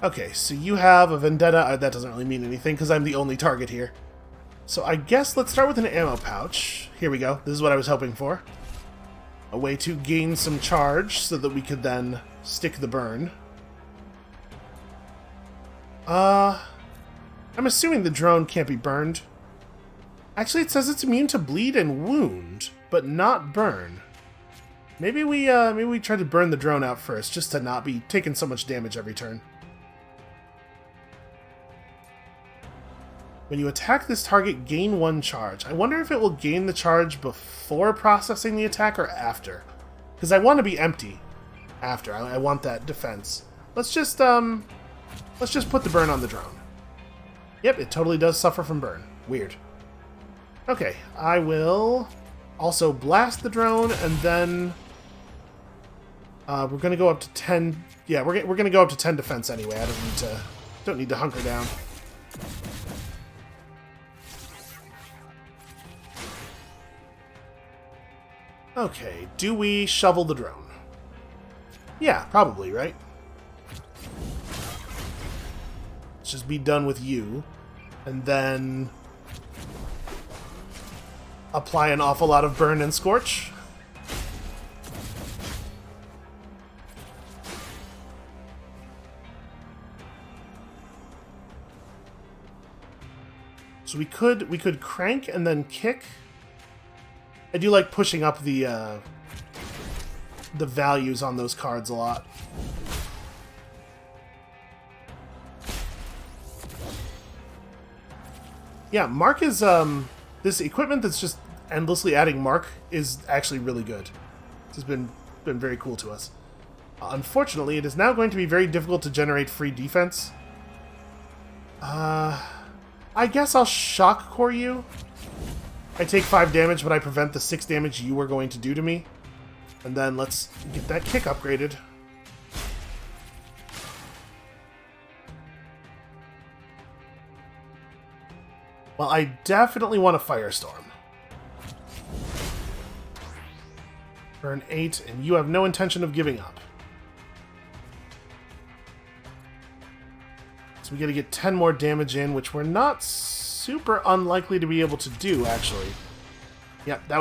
Okay, so you have a vendetta. That doesn't really mean anything because I'm the only target here. So I guess let's start with an ammo pouch. Here we go. This is what I was hoping for. A way to gain some charge so that we could then stick the burn. I'm assuming the drone can't be burned. Actually, it says it's immune to bleed and wound, but not burn. Maybe we try to burn the drone out first, just to not be taking so much damage every turn. When you attack this target, gain 1 charge. I wonder if it will gain the charge before processing the attack or after. Because I want to be empty after. I want that defense. Let's just put the burn on the drone. Yep, it totally does suffer from burn. Weird. Okay, I will also blast the drone, and then we're gonna go up to 10. Yeah, we're gonna go up to 10 defense anyway. I don't need to hunker down. Okay, do we shovel the drone? Yeah, probably, right? Let's just be done with you, and then apply an awful lot of burn and scorch. So we could crank and then kick. I do like pushing up the values on those cards a lot. Yeah, Mark is this equipment that's just endlessly adding Mark is actually really good. This has been very cool to us. Unfortunately, it is now going to be very difficult to generate free defense. I guess I'll shock core you. I take 5 damage, but I prevent the 6 damage you were going to do to me. And then let's get that kick upgraded. Well, I definitely want a Firestorm. Burn 8, and you have no intention of giving up. So we gotta get 10 more damage in, which we're not super unlikely to be able to do, actually. Yep, that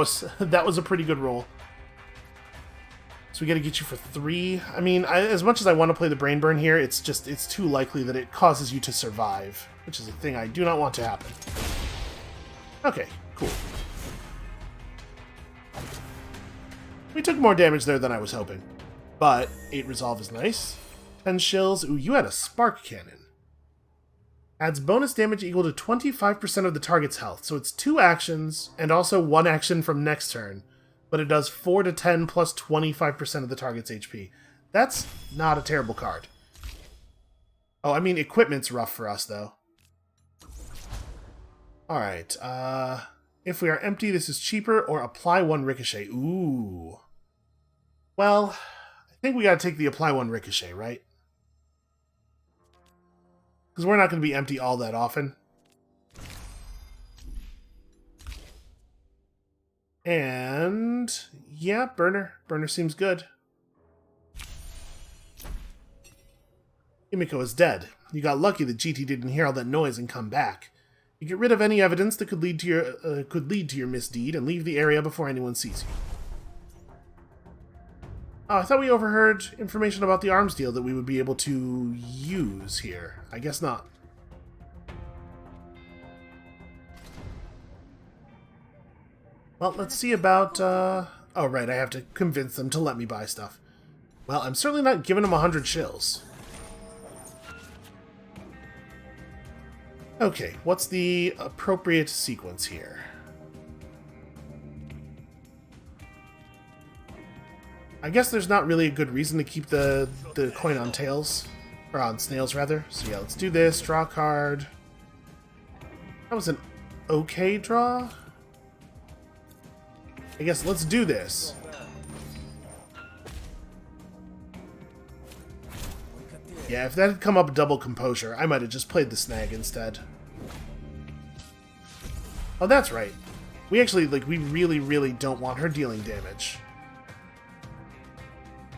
was a pretty good roll. So we gotta get you for 3. I mean, as much as I want to play the brain burn here, it's too likely that it causes you to survive, which is a thing I do not want to happen. Okay, cool. We took more damage there than I was hoping, but 8 resolve is nice. 10 shills. Ooh, you had a spark cannon. Adds bonus damage equal to 25% of the target's health, so it's 2 actions, and also 1 action from next turn, but it does 4 to 10 plus 25% of the target's HP. That's not a terrible card. Oh, I mean, equipment's rough for us, though. Alright, if we are empty, this is cheaper, or apply 1 ricochet. Ooh. Well, I think we gotta take the apply 1 ricochet, right? Because we're not going to be empty all that often. And yeah, burner. Burner seems good. Himiko is dead. You got lucky that GT didn't hear all that noise and come back. You get rid of any evidence that could lead to your misdeed and leave the area before anyone sees you. Oh, I thought we overheard information about the arms deal that we would be able to use here. I guess not. Well, let's see about, oh, right, I have to convince them to let me buy stuff. Well, I'm certainly not giving them 100 shills. Okay, what's the appropriate sequence here? I guess there's not really a good reason to keep the coin on tails. Or on snails, rather. So yeah, let's do this. Draw a card. That was an okay draw. I guess let's do this. Yeah, if that had come up double composure, I might have just played the snag instead. Oh, that's right. We actually, we really, really don't want her dealing damage.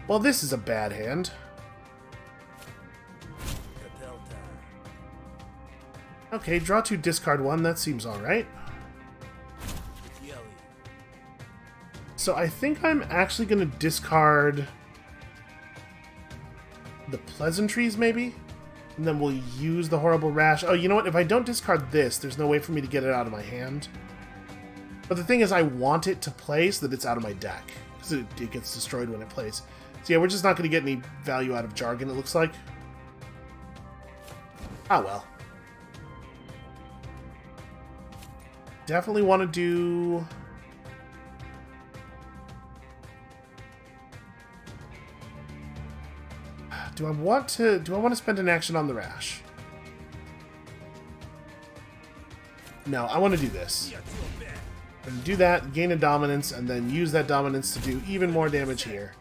Well, this is a bad hand. Okay, draw 2, discard 1. That seems alright. So I think I'm actually going to discard the pleasantries, maybe? And then we'll use the horrible rash. Oh, you know what? If I don't discard this, there's no way for me to get it out of my hand. But the thing is, I want it to play so that it's out of my deck. Because it gets destroyed when it plays. So yeah, we're just not going to get any value out of Jargon, it looks like. Ah, well. Definitely want to do... Do I want to spend an action on the rash? No, I want to do this. I'm going to do that, gain a dominance, and then use that dominance to do even more damage here.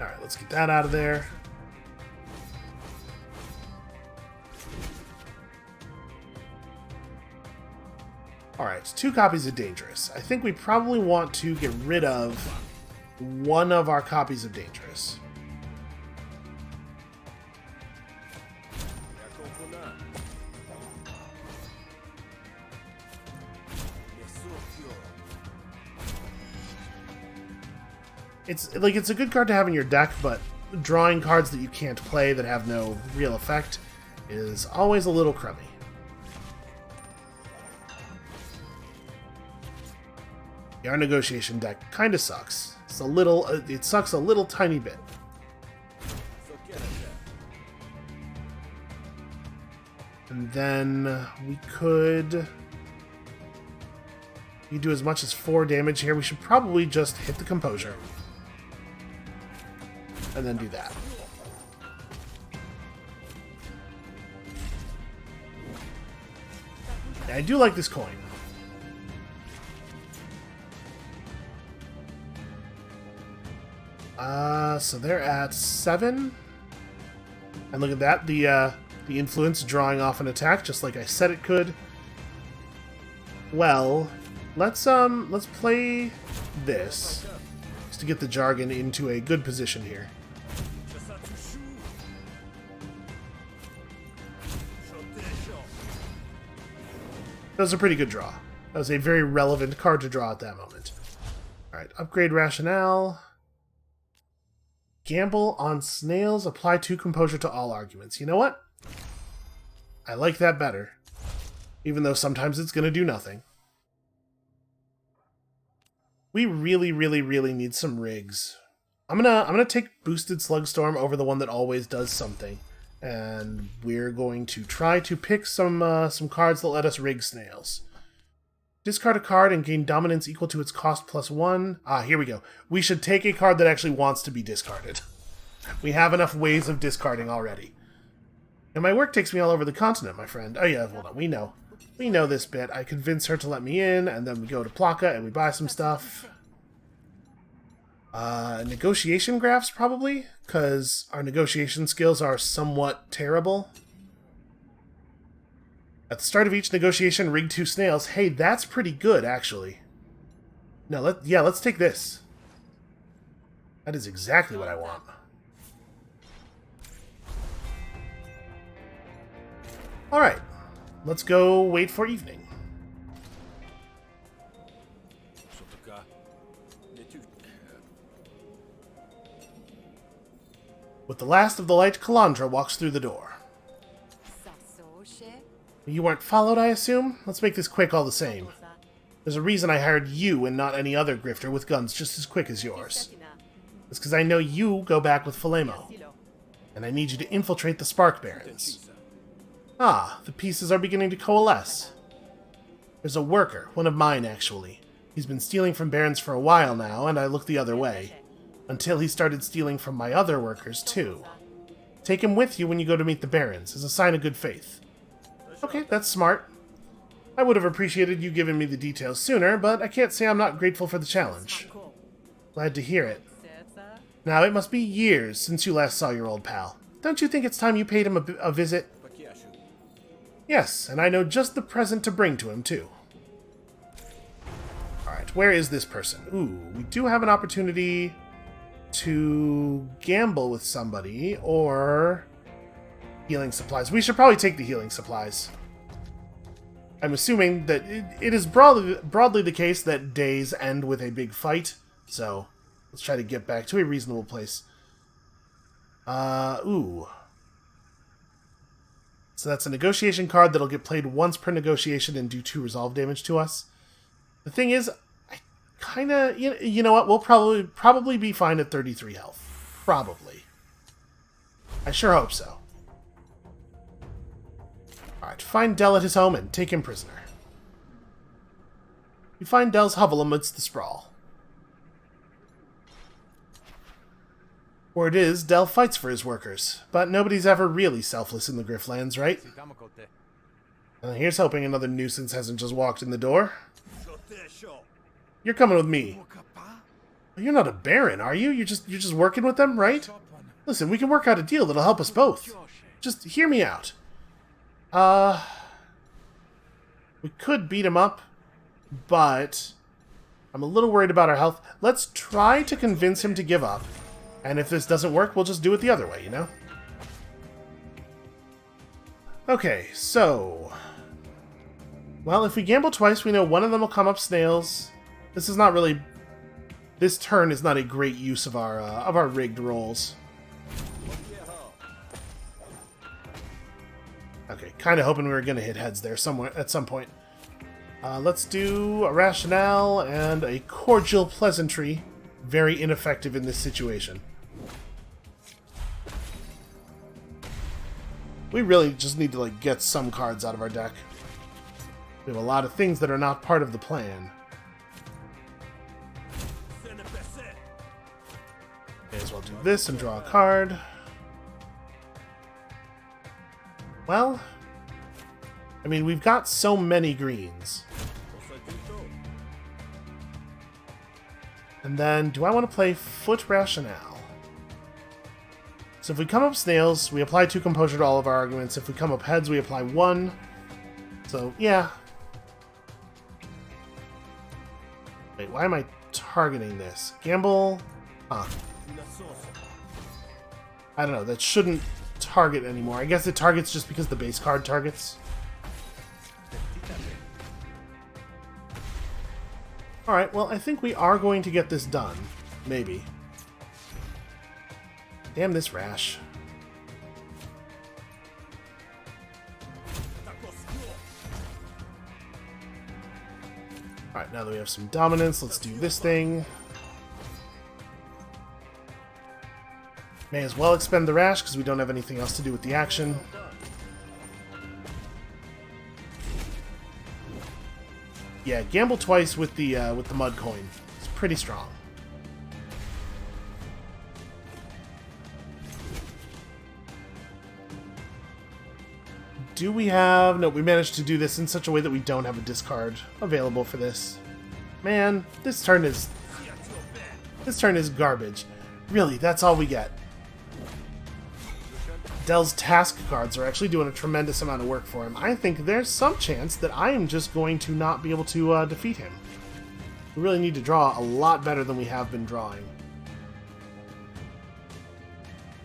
Alright, let's get that out of there. Alright, 2 copies of Dangerous. I think we probably want to get rid of one of our copies of Dangerous. It's a good card to have in your deck, but drawing cards that you can't play that have no real effect is always a little crummy. Our negotiation deck kind of sucks. It's a little. It sucks a little tiny bit. And then we could. You do as much as 4 damage here. We should probably just hit the composure. And then do that. Yeah, I do like this coin. So they're at 7. And look at that, the influence drawing off an attack, just like I said it could. Well, let's play this. Just to get the Jargon into a good position here. That was a pretty good draw. That was a very relevant card to draw at that moment. Alright, upgrade rationale. Gamble on snails. Apply 2 composure to all arguments. You know what? I like that better. Even though sometimes it's going to do nothing. We really, really, really need some rigs. I'm gonna take Boosted Slugstorm over the one that always does something. And we're going to try to pick some cards that let us rig snails. Discard a card and gain dominance equal to its cost +1. Ah, here we go. We should take a card that actually wants to be discarded. We have enough ways of discarding already. And my work takes me all over the continent, my friend. Oh yeah, hold on, we know. We know this bit. I convince her to let me in, and then we go to Plaka and we buy some stuff. Negotiation graphs, probably? Because our negotiation skills are somewhat terrible. At the start of each negotiation, rig 2 snails. Hey, that's pretty good, actually. No, let's take this. That is exactly what I want. Alright, let's go wait for evening. With the last of the light, Kalandra walks through the door. You weren't followed, I assume? Let's make this quick all the same. There's a reason I hired you and not any other grifter with guns just as quick as yours. It's because I know you go back with Falemo. And I need you to infiltrate the Spark Barons. Ah, the pieces are beginning to coalesce. There's a worker, one of mine actually. He's been stealing from Barons for a while now, and I look the other way. Until he started stealing from my other workers, too. Take him with you when you go to meet the Barons, as a sign of good faith. Okay, that's smart. I would have appreciated you giving me the details sooner, but I can't say I'm not grateful for the challenge. Glad to hear it. Now, it must be years since you last saw your old pal. Don't you think it's time you paid him a visit? Yes, and I know just the present to bring to him, too. Alright, where is this person? Ooh, we do have an opportunity to gamble with somebody, or healing supplies. We should probably take the healing supplies. I'm assuming that it is broadly the case that days end with a big fight, so let's try to get back to a reasonable place. Ooh. So that's a negotiation card that'll get played once per negotiation and do 2 resolve damage to us. The thing is, I kind of... You know what? We'll probably be fine at 33 health. Probably. I sure hope so. Alright, find Del at his home and take him prisoner. You find Del's hovel amidst the sprawl. Word is, Del fights for his workers, but nobody's ever really selfless in the Griftlands, right? Here's hoping another nuisance hasn't just walked in the door. You're coming with me. You're not a baron, are you? You're just working with them, right? Listen, we can work out a deal that'll help us both. Just hear me out. We could beat him up, but I'm a little worried about our health. Let's try to convince him to give up. And if this doesn't work, we'll just do it the other way, you know? Okay, so... Well, if we gamble twice, we know one of them will come up snails. This is not really... This turn is not a great use of our rigged rolls. Okay, kind of hoping we were going to hit heads there somewhere at some point. Let's do a rationale and a cordial pleasantry. Very ineffective in this situation. We really just need to, like, get some cards out of our deck. We have a lot of things that are not part of the plan. May as well do this and draw a card. Well, I mean, we've got so many greens. And then, do I want to play Foot Rationale? So if we come up snails, we apply 2 composure to all of our arguments. If we come up heads, we apply 1. So, yeah. Wait, why am I targeting this? Gamble? Huh. I don't know, that shouldn't target anymore. I guess it targets just because the base card targets. Alright, well, I think we are going to get this done. Maybe. Damn this rash. Alright, now that we have some dominance, let's do this thing. May as well expend the rash, because we don't have anything else to do with the action. Yeah, gamble twice with the mud coin. It's pretty strong. Do we have... No, we managed to do this in such a way that we don't have a discard available for this. Man, this turn is garbage. Really, that's all we get. Del's task cards are actually doing a tremendous amount of work for him. I think there's some chance that I am just going to not be able to defeat him. We really need to draw a lot better than we have been drawing.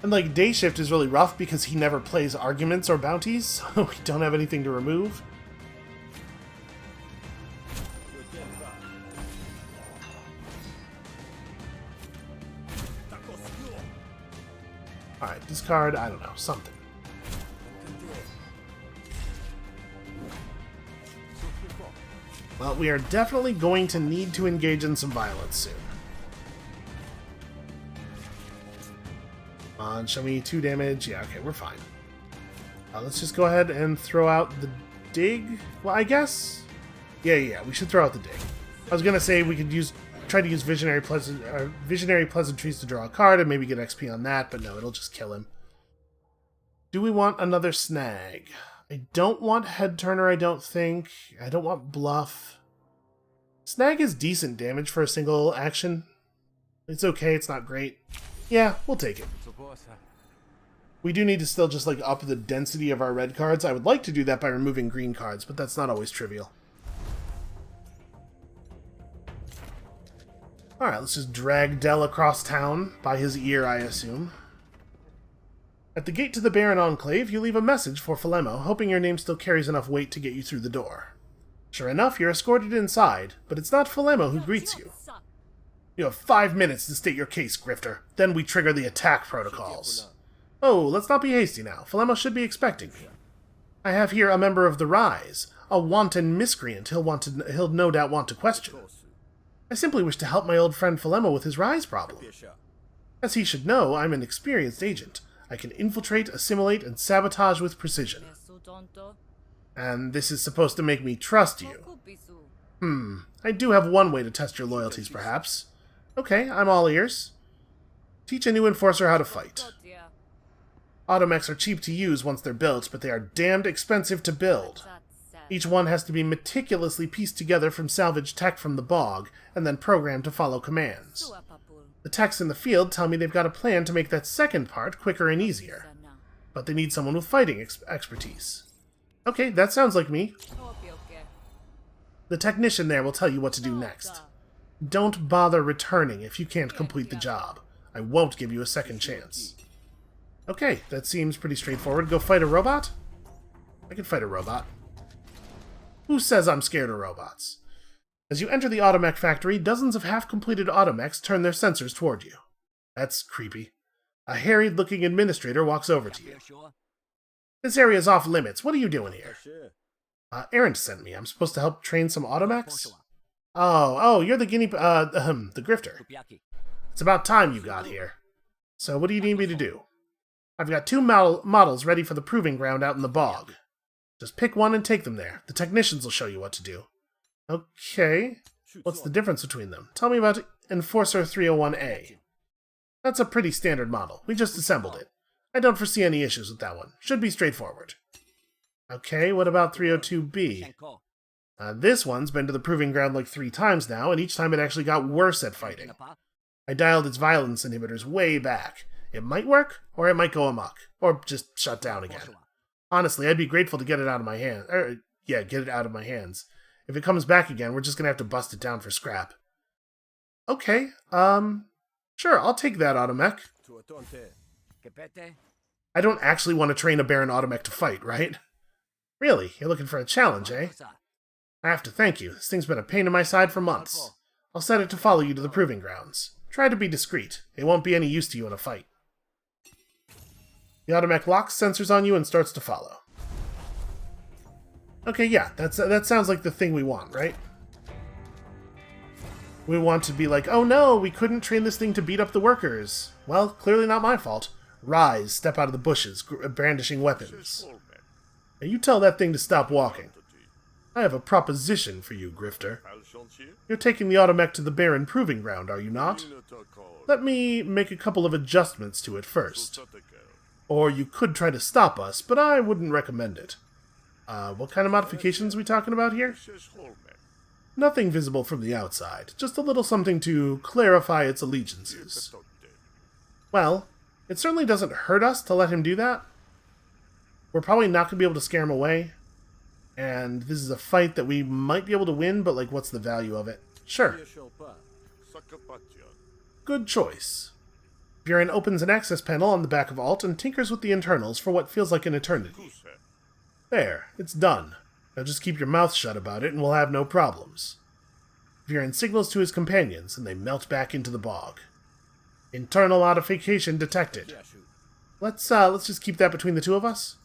And, like, Day Shift is really rough because he never plays arguments or bounties, so we don't have anything to remove. Alright, discard, I don't know, something. Well, we are definitely going to need to engage in some violence soon. Come on, show me 2 damage. Yeah, okay, we're fine. Let's just go ahead and throw out the dig. Well, I guess... Yeah, we should throw out the dig. I was gonna say we could try to use Visionary Pleasantries to draw a card and maybe get XP on that, but no, it'll just kill him. Do we want another snag? I don't want Head Turner, I don't think. I don't want Bluff. Snag is decent damage for a single action. It's okay, it's not great. Yeah, we'll take it. We do need to still just, like, up the density of our red cards. I would like to do that by removing green cards, but that's not always trivial. Alright, let's just drag Dell across town, by his ear, I assume. At the gate to the Baron Enclave, you leave a message for Philemo, hoping your name still carries enough weight to get you through the door. Sure enough, you're escorted inside, but it's not Philemo who greets you. You have 5 minutes to state your case, Grifter. Then we trigger the attack protocols. Oh, let's not be hasty now. Philemo should be expecting me. I have here a member of the Rise, a wanton miscreant he'll no doubt want to question. I simply wish to help my old friend Philemo with his Rise problem. As he should know, I'm an experienced agent. I can infiltrate, assimilate, and sabotage with precision. And this is supposed to make me trust you. I do have one way to test your loyalties, perhaps. Okay, I'm all ears. Teach a new enforcer how to fight. Automechs are cheap to use once they're built, but they are damned expensive to build. Each one has to be meticulously pieced together from salvaged tech from the bog, and then programmed to follow commands. The techs in the field tell me they've got a plan to make that second part quicker and easier. But they need someone with fighting expertise. Okay, that sounds like me. The technician there will tell you what to do next. Don't bother returning if you can't complete the job. I won't give you a second chance. Okay, that seems pretty straightforward. Go fight a robot? I can fight a robot. Who says I'm scared of robots? As you enter the Automech factory, dozens of half-completed Automechs turn their sensors toward you. That's creepy. A harried-looking administrator walks over to you. This area's off limits. What are you doing here? Errant sent me. I'm supposed to help train some Automechs? Oh, you're the the Grifter. It's about time you got here. So what do you need me to do? I've got 2 models ready for the proving ground out in the bog. Just pick one and take them there. The technicians will show you what to do. Okay. What's the difference between them? Tell me about Enforcer 301A. That's a pretty standard model. We just assembled it. I don't foresee any issues with that one. Should be straightforward. Okay, what about 302B? This one's been to the proving ground like 3 times now, and each time it actually got worse at fighting. I dialed its violence inhibitors way back. It might work, or it might go amok, or just shut down again. Honestly, I'd be grateful to get it out of my hands. Get it out of my hands. If it comes back again, we're just gonna have to bust it down for scrap. Okay, sure, I'll take that Automech. I don't actually want to train a Baron Automech to fight, right? Really, you're looking for a challenge, eh? I have to thank you. This thing's been a pain in my side for months. I'll set it to follow you to the proving grounds. Try to be discreet. It won't be any use to you in a fight. The Automech locks sensors on you and starts to follow. Okay, yeah, that sounds like the thing we want, right? We want to be like, oh no, we couldn't train this thing to beat up the workers. Well, clearly not my fault. Rise, step out of the bushes, brandishing weapons. Now you tell that thing to stop walking. I have a proposition for you, Grifter. You're taking the Automech to the Baron Proving Ground, are you not? Let me make a couple of adjustments to it first. Or you could try to stop us, but I wouldn't recommend it. What kind of modifications are we talking about here? Nothing visible from the outside, just a little something to clarify its allegiances. Well, it certainly doesn't hurt us to let him do that. We're probably not going to be able to scare him away. And this is a fight that we might be able to win, but like, what's the value of it? Sure. Good choice. Buren opens an access panel on the back of Alt and tinkers with the internals for what feels like an eternity. There, it's done. Now just keep your mouth shut about it and we'll have no problems. Buren signals to his companions and they melt back into the bog. Internal modification detected. Let's just keep that between the two of us.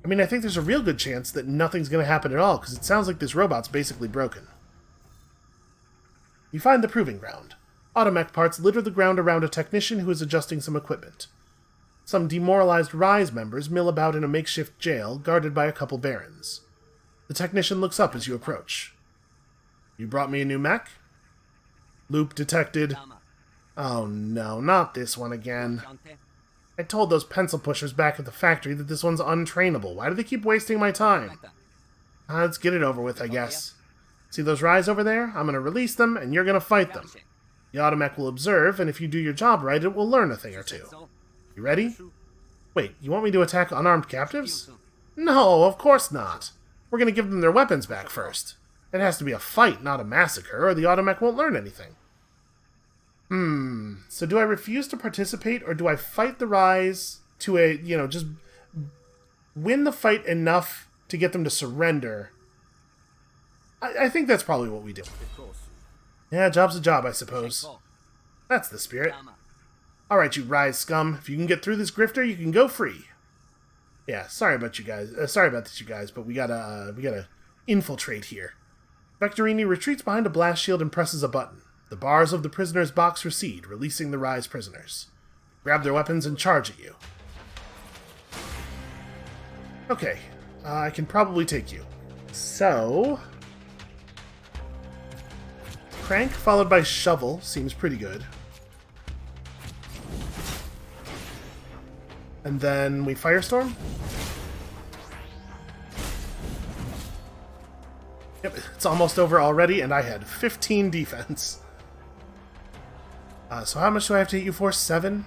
I mean, I think there's a real good chance that nothing's going to happen at all, because it sounds like this robot's basically broken. You find the proving ground. Automech parts litter the ground around a technician who is adjusting some equipment. Some demoralized Rise members mill about in a makeshift jail, guarded by a couple barons. The technician looks up as you approach. You brought me a new mech? Loop detected. Oh no, not this one again. I told those pencil pushers back at the factory that this one's untrainable. Why do they keep wasting my time? Let's get it over with, I guess. See those Rise over there? I'm gonna release them, and you're gonna fight them. The automech will observe, and if you do your job right, it will learn a thing or two. You ready? Wait, you want me to attack unarmed captives? No, of course not. We're going to give them their weapons back first. It has to be a fight, not a massacre, or the automech won't learn anything. So do I refuse to participate, or do I fight the rise to just win the fight enough to get them to surrender? I think that's probably what we do. Yeah, job's a job, I suppose. That's the spirit. Alright, you rise scum. If you can get through this grifter, you can go free. Yeah, sorry about you guys. Sorry about this, you guys, but we gotta infiltrate here. Vectorini retreats behind a blast shield and presses a button. The bars of the prisoner's box recede, releasing the rise prisoners. Grab their weapons and charge at you. Okay, I can probably take you. So... Crank followed by Shovel seems pretty good. And then we Firestorm? Yep, it's almost over already, and I had 15 defense. So how much do I have to hit you for? 7?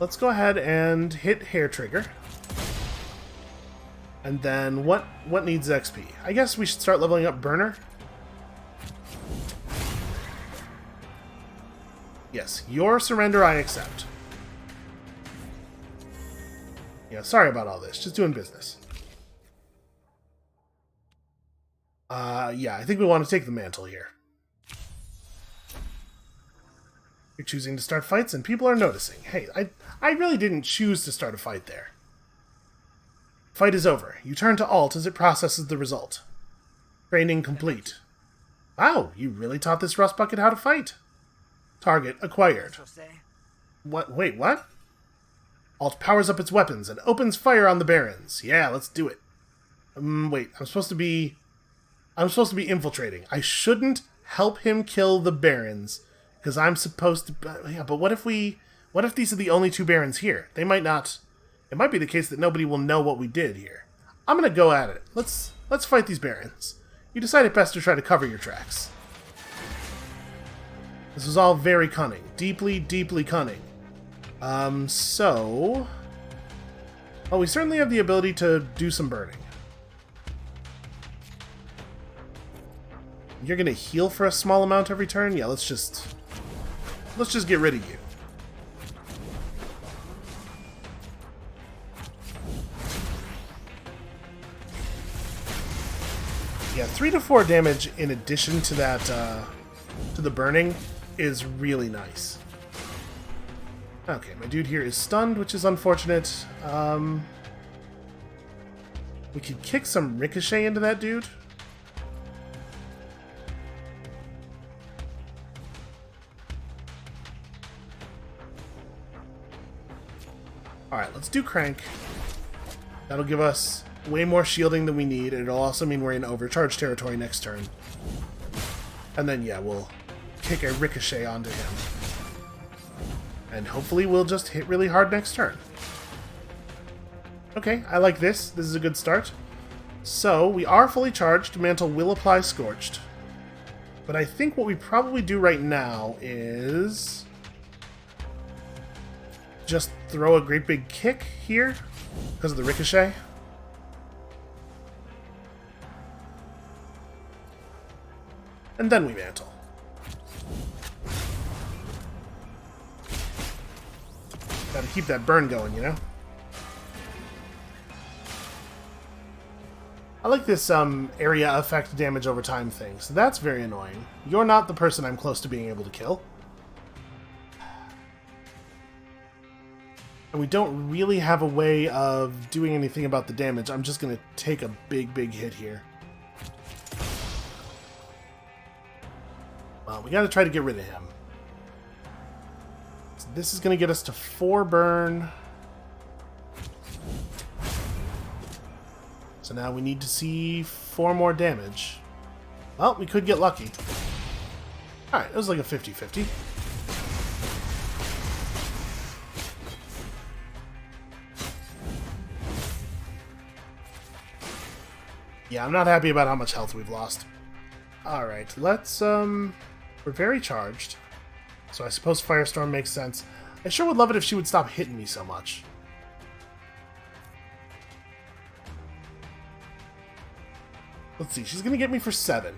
Let's go ahead and hit Hair Trigger. And then what needs XP? I guess we should start leveling up Burner. Yes, your surrender I accept. Yeah, sorry about all this. Just doing business. Yeah, I think we want to take the mantle here. You're choosing to start fights and people are noticing. Hey, I really didn't choose to start a fight there. Fight is over. You turn to Alt as it processes the result. Training complete. Wow, you really taught this rust bucket how to fight. Target acquired. What? Wait, what? Alt powers up its weapons and opens fire on the Barons. Yeah, let's do it. Wait, I'm supposed to be infiltrating. I shouldn't help him kill the Barons, because I'm supposed to... Yeah, but what if these are the only 2 Barons here? They might not... It might be the case that nobody will know what we did here. I'm gonna go at it. Let's fight these Barons. You decided best to try to cover your tracks. This was all very cunning. Deeply, deeply cunning. So... Well, we certainly have the ability to do some burning. You're gonna heal for a small amount every turn? Yeah, let's just get rid of you. Yeah, 3 to 4 damage in addition to that, to the burning is really nice. Okay, my dude here is stunned, which is unfortunate. We could kick some ricochet into that dude. Alright, let's do Crank. That'll give us way more shielding than we need, and it'll also mean we're in overcharge territory next turn. And then, yeah, we'll kick a ricochet onto him. And hopefully we'll just hit really hard next turn. Okay, I like this. This is a good start. So, we are fully charged. Mantle will apply Scorched. But I think what we probably do right now is... just throw a great big kick here because of the ricochet. And then we mantle. Gotta keep that burn going, you know? I like this area effect damage over time thing, so that's very annoying. You're not the person I'm close to being able to kill. And we don't really have a way of doing anything about the damage. I'm just going to take a big, big hit here. Well, we got to try to get rid of him. So this is going to get us to 4 burn. So now we need to see 4 more damage. Well, we could get lucky. Alright, it was like a 50-50. Yeah, I'm not happy about how much health we've lost. Alright, let's We're very charged, so I suppose Firestorm makes sense. I sure would love it if she would stop hitting me so much. Let's see, she's going to get me for 7.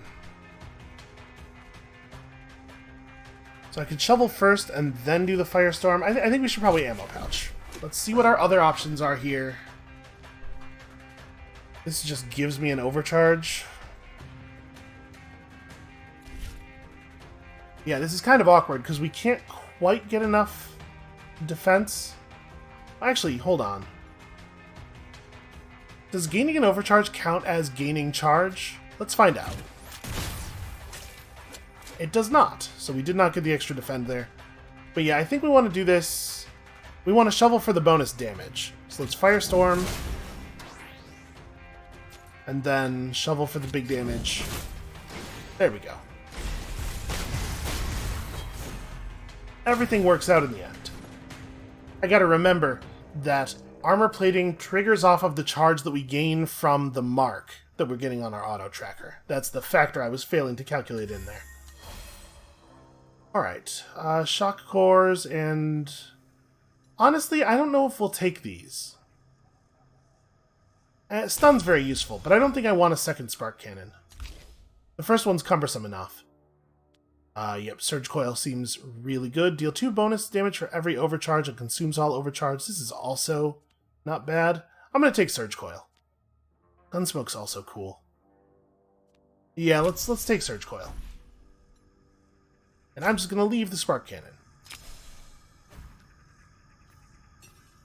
So I could shovel first and then do the Firestorm. I think we should probably ammo pouch. Let's see what our other options are here. This just gives me an overcharge. Yeah, this is kind of awkward because we can't quite get enough defense. Actually, hold on. Does gaining an overcharge count as gaining charge? Let's find out. It does not, so we did not get the extra defend there. But yeah, I think we want to do this. We want to shovel for the bonus damage. So let's Firestorm. And then shovel for the big damage. There we go. Everything works out in the end. I gotta remember that armor plating triggers off of the charge that we gain from the mark that we're getting on our auto tracker. That's the factor I was failing to calculate in there. Alright, shock cores, and honestly, I don't know if we'll take these. Stun's very useful, but I don't think I want a second spark cannon. The first one's cumbersome enough. Yep, Surge Coil seems really good. Deal 2 bonus damage for every overcharge and consumes all overcharge. This is also not bad. I'm going to take Surge Coil. Gunsmoke's also cool. Yeah, let's take Surge Coil. And I'm just going to leave the Spark Cannon.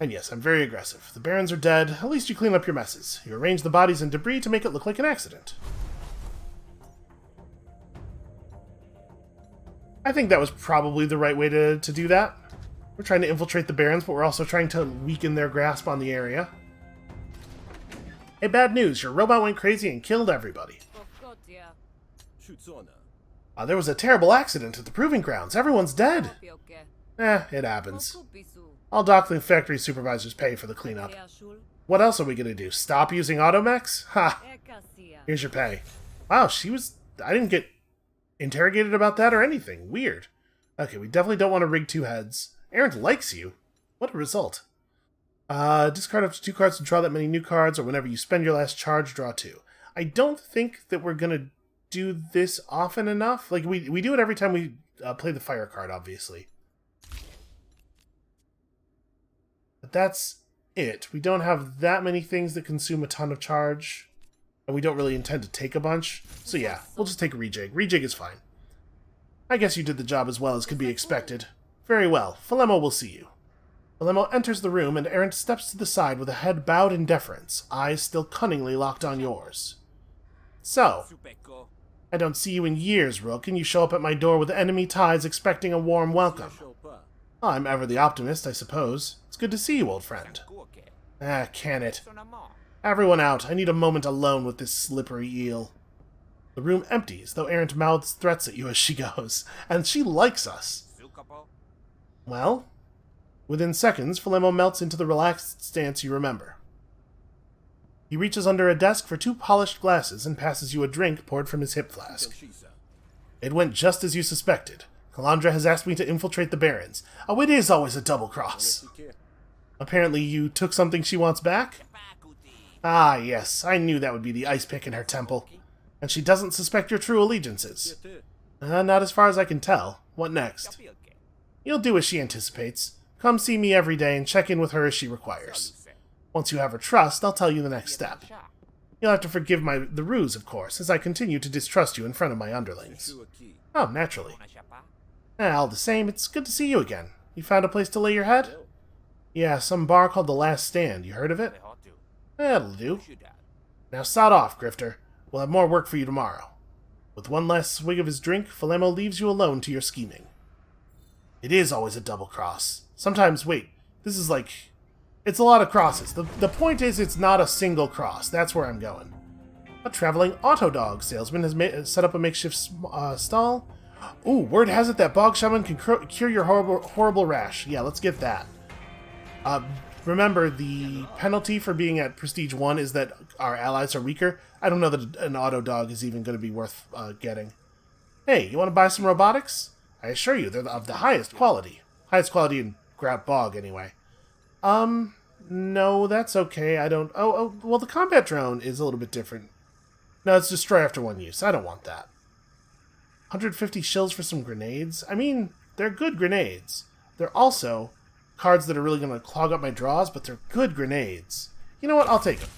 And yes, I'm very aggressive. The Barons are dead. At least you clean up your messes. You arrange the bodies and debris to make it look like an accident. I think that was probably the right way to do that. We're trying to infiltrate the Barons, but we're also trying to weaken their grasp on the area. Hey, bad news. Your robot went crazy and killed everybody. There was a terrible accident at the Proving Grounds. Everyone's dead. It happens. I'll dock the factory supervisor's pay for the cleanup. What else are we going to do? Stop using automechs? Ha! Here's your pay. Wow, I didn't get interrogated about that or anything. Weird. Okay, we definitely don't want to rig 2 heads. Errant likes you. What a result. Discard up to 2 cards to draw that many new cards, or whenever you spend your last charge, draw 2. I don't think that we're going to do this often enough. Like, we do it every time we play the fire card, obviously. But that's it. We don't have that many things that consume a ton of charge. And we don't really intend to take a bunch. So yeah, we'll just take a rejig. Rejig is fine. I guess you did the job as well as could be expected. Very well. Philemo will see you. Philemo enters the room, and Errant steps to the side with a head bowed in deference, eyes still cunningly locked on yours. So, I don't see you in years, Rook, and you show up at my door with enemy ties expecting a warm welcome. I'm ever the optimist, I suppose. It's good to see you, old friend. Can it? Everyone out. I need a moment alone with this slippery eel. The room empties, though Errant mouths threats at you as she goes. And she likes us. Well, within seconds, Philemo melts into the relaxed stance you remember. He reaches under a desk for 2 polished glasses and passes you a drink poured from his hip flask. It went just as you suspected. Calandra has asked me to infiltrate the Barons. Oh, it is always a double cross. Apparently you took something she wants back? Ah, yes, I knew that would be the ice pick in her temple. And she doesn't suspect your true allegiances. Not as far as I can tell. What next? You'll do as she anticipates. Come see me every day and check in with her as she requires. Once you have her trust, I'll tell you the next step. You'll have to forgive the ruse, of course, as I continue to distrust you in front of my underlings. Oh, naturally. All the same, it's good to see you again. You found a place to lay your head? Yeah, some bar called The Last Stand. You heard of it? That'll do. Now sod off, Grifter. We'll have more work for you tomorrow. With one last swig of his drink, Philemo leaves you alone to your scheming. It is always a double cross. Sometimes, wait, this is like... It's a lot of crosses. The point is it's not a single cross. That's where I'm going. A traveling auto dog salesman has set up a makeshift stall. Ooh, word has it that Bog Shaman can cure your horrible rash. Yeah, let's get that. Remember, the penalty for being at Prestige 1 is that our allies are weaker. I don't know that an auto dog is even going to be worth getting. Hey, you want to buy some robotics? I assure you, they're of the highest quality. Highest quality in Grab Bog, anyway. No, that's okay. I don't... well, the combat drone is a little bit different. No, it's destroy after one use. I don't want that. 150 shills for some grenades? I mean, they're good grenades. They're also cards that are really going to clog up my draws, but they're good grenades. You know what? I'll take them.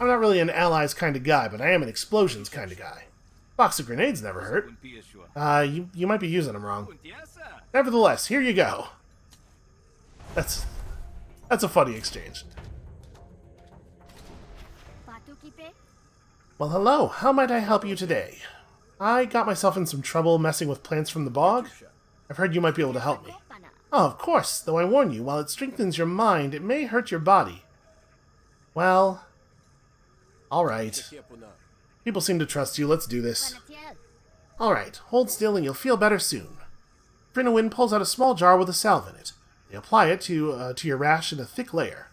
I'm not really an allies kind of guy, but I am an explosions kind of guy. Box of grenades never hurt. You might be using them wrong. Nevertheless, here you go. That's a funny exchange. Well, hello. How might I help you today? I got myself in some trouble messing with plants from the bog. I've heard you might be able to help me. Oh, of course, though I warn you, while it strengthens your mind, it may hurt your body. Well, alright. People seem to trust you, let's do this. Alright, hold still and you'll feel better soon. Prinowin pulls out a small jar with a salve in it. They apply it to your rash in a thick layer.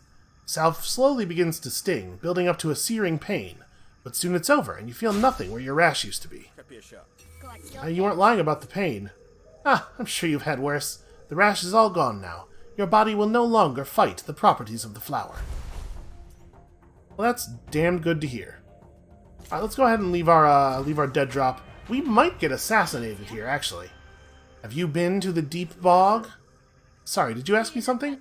The salve slowly begins to sting, building up to a searing pain. But soon it's over, and you feel nothing where your rash used to be. You weren't lying about the pain. I'm sure you've had worse. The rash is all gone now. Your body will no longer fight the properties of the flower. Well, that's damn good to hear. Alright, let's go ahead and leave our dead drop. We might get assassinated here, actually. Have you been to the deep bog? Sorry, did you ask me something?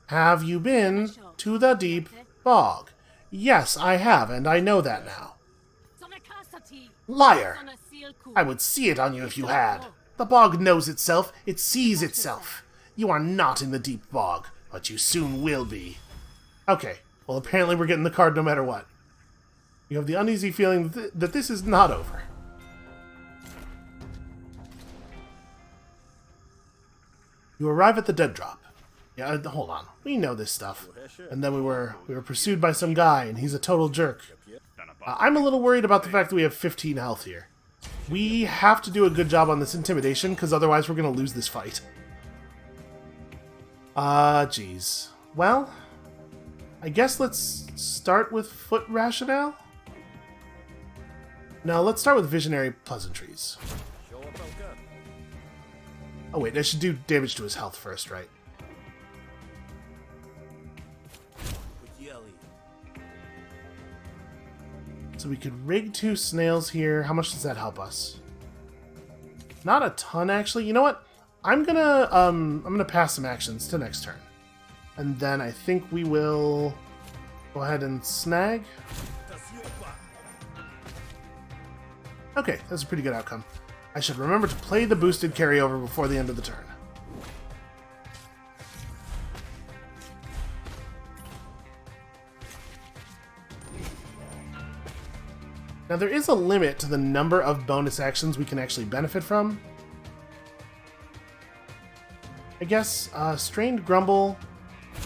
Have you been to the deep bog? Yes, I have, and I know that now. Liar! I would see it on you if you had. The bog knows itself, it sees itself. You are not in the deep bog, but you soon will be. Okay, well apparently we're getting the card no matter what. You have the uneasy feeling that this is not over. You arrive at the dead drop. Yeah, hold on. We know this stuff. And then we were pursued by some guy, and he's a total jerk. I'm a little worried about the fact that we have 15 health here. We have to do a good job on this intimidation, because otherwise we're going to lose this fight. Jeez. Well, I guess let's start with foot rationale? No, let's start with visionary pleasantries. Oh wait, I should do damage to his health first, right? So we could rig 2 snails here. How much does that help us? Not a ton, actually. You know what? I'm gonna pass some actions to next turn. And then I think we will go ahead and snag. Okay, that's a pretty good outcome. I should remember to play the boosted carryover before the end of the turn. Now there is a limit to the number of bonus actions we can actually benefit from. I guess Strained Grumble,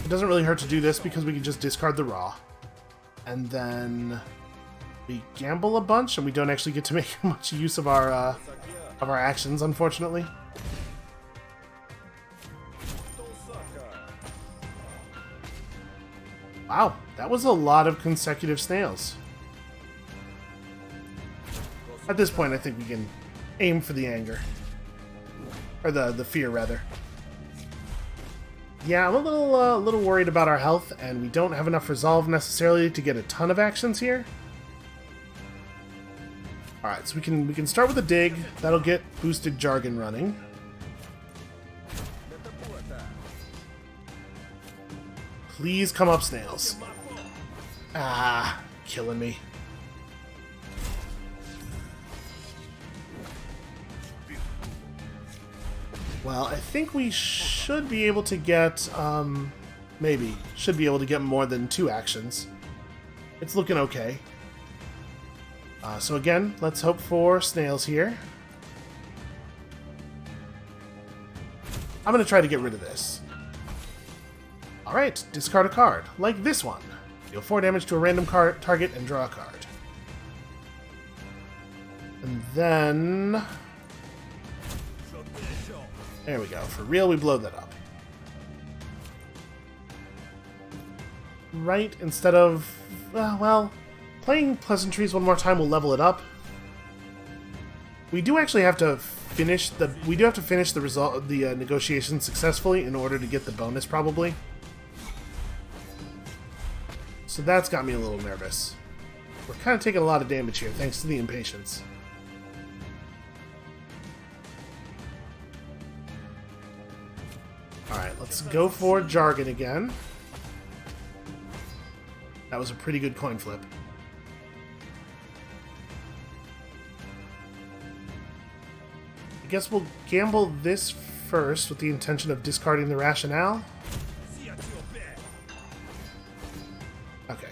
it doesn't really hurt to do this because we can just discard the Raw. And then we gamble a bunch and we don't actually get to make much use of our actions, unfortunately. Wow, that was a lot of consecutive snails. At this point, I think we can aim for the anger. Or the fear, rather. Yeah, I'm a little worried about our health, and we don't have enough resolve necessarily to get a ton of actions here. Alright, so we can start with a dig. That'll get boosted jargon running. Please come up, snails. Ah, killing me. Well, I think we should be able to get, maybe, should be able to get more than 2 actions. It's looking okay. So again, let's hope for snails here. I'm going to try to get rid of this. Alright, discard a card, like this one. Deal 4 damage to a random target and draw a card. And then... there we go. For real, we blow that up. Right, instead of... well, playing Pleasantries one more time will level it up. We do actually have to finish the result the negotiation successfully in order to get the bonus, probably. So that's got me a little nervous. We're kind of taking a lot of damage here, thanks to the impatience. Alright, let's go for Jargon again. That was a pretty good coin flip. I guess we'll gamble this first with the intention of discarding the rationale. Okay.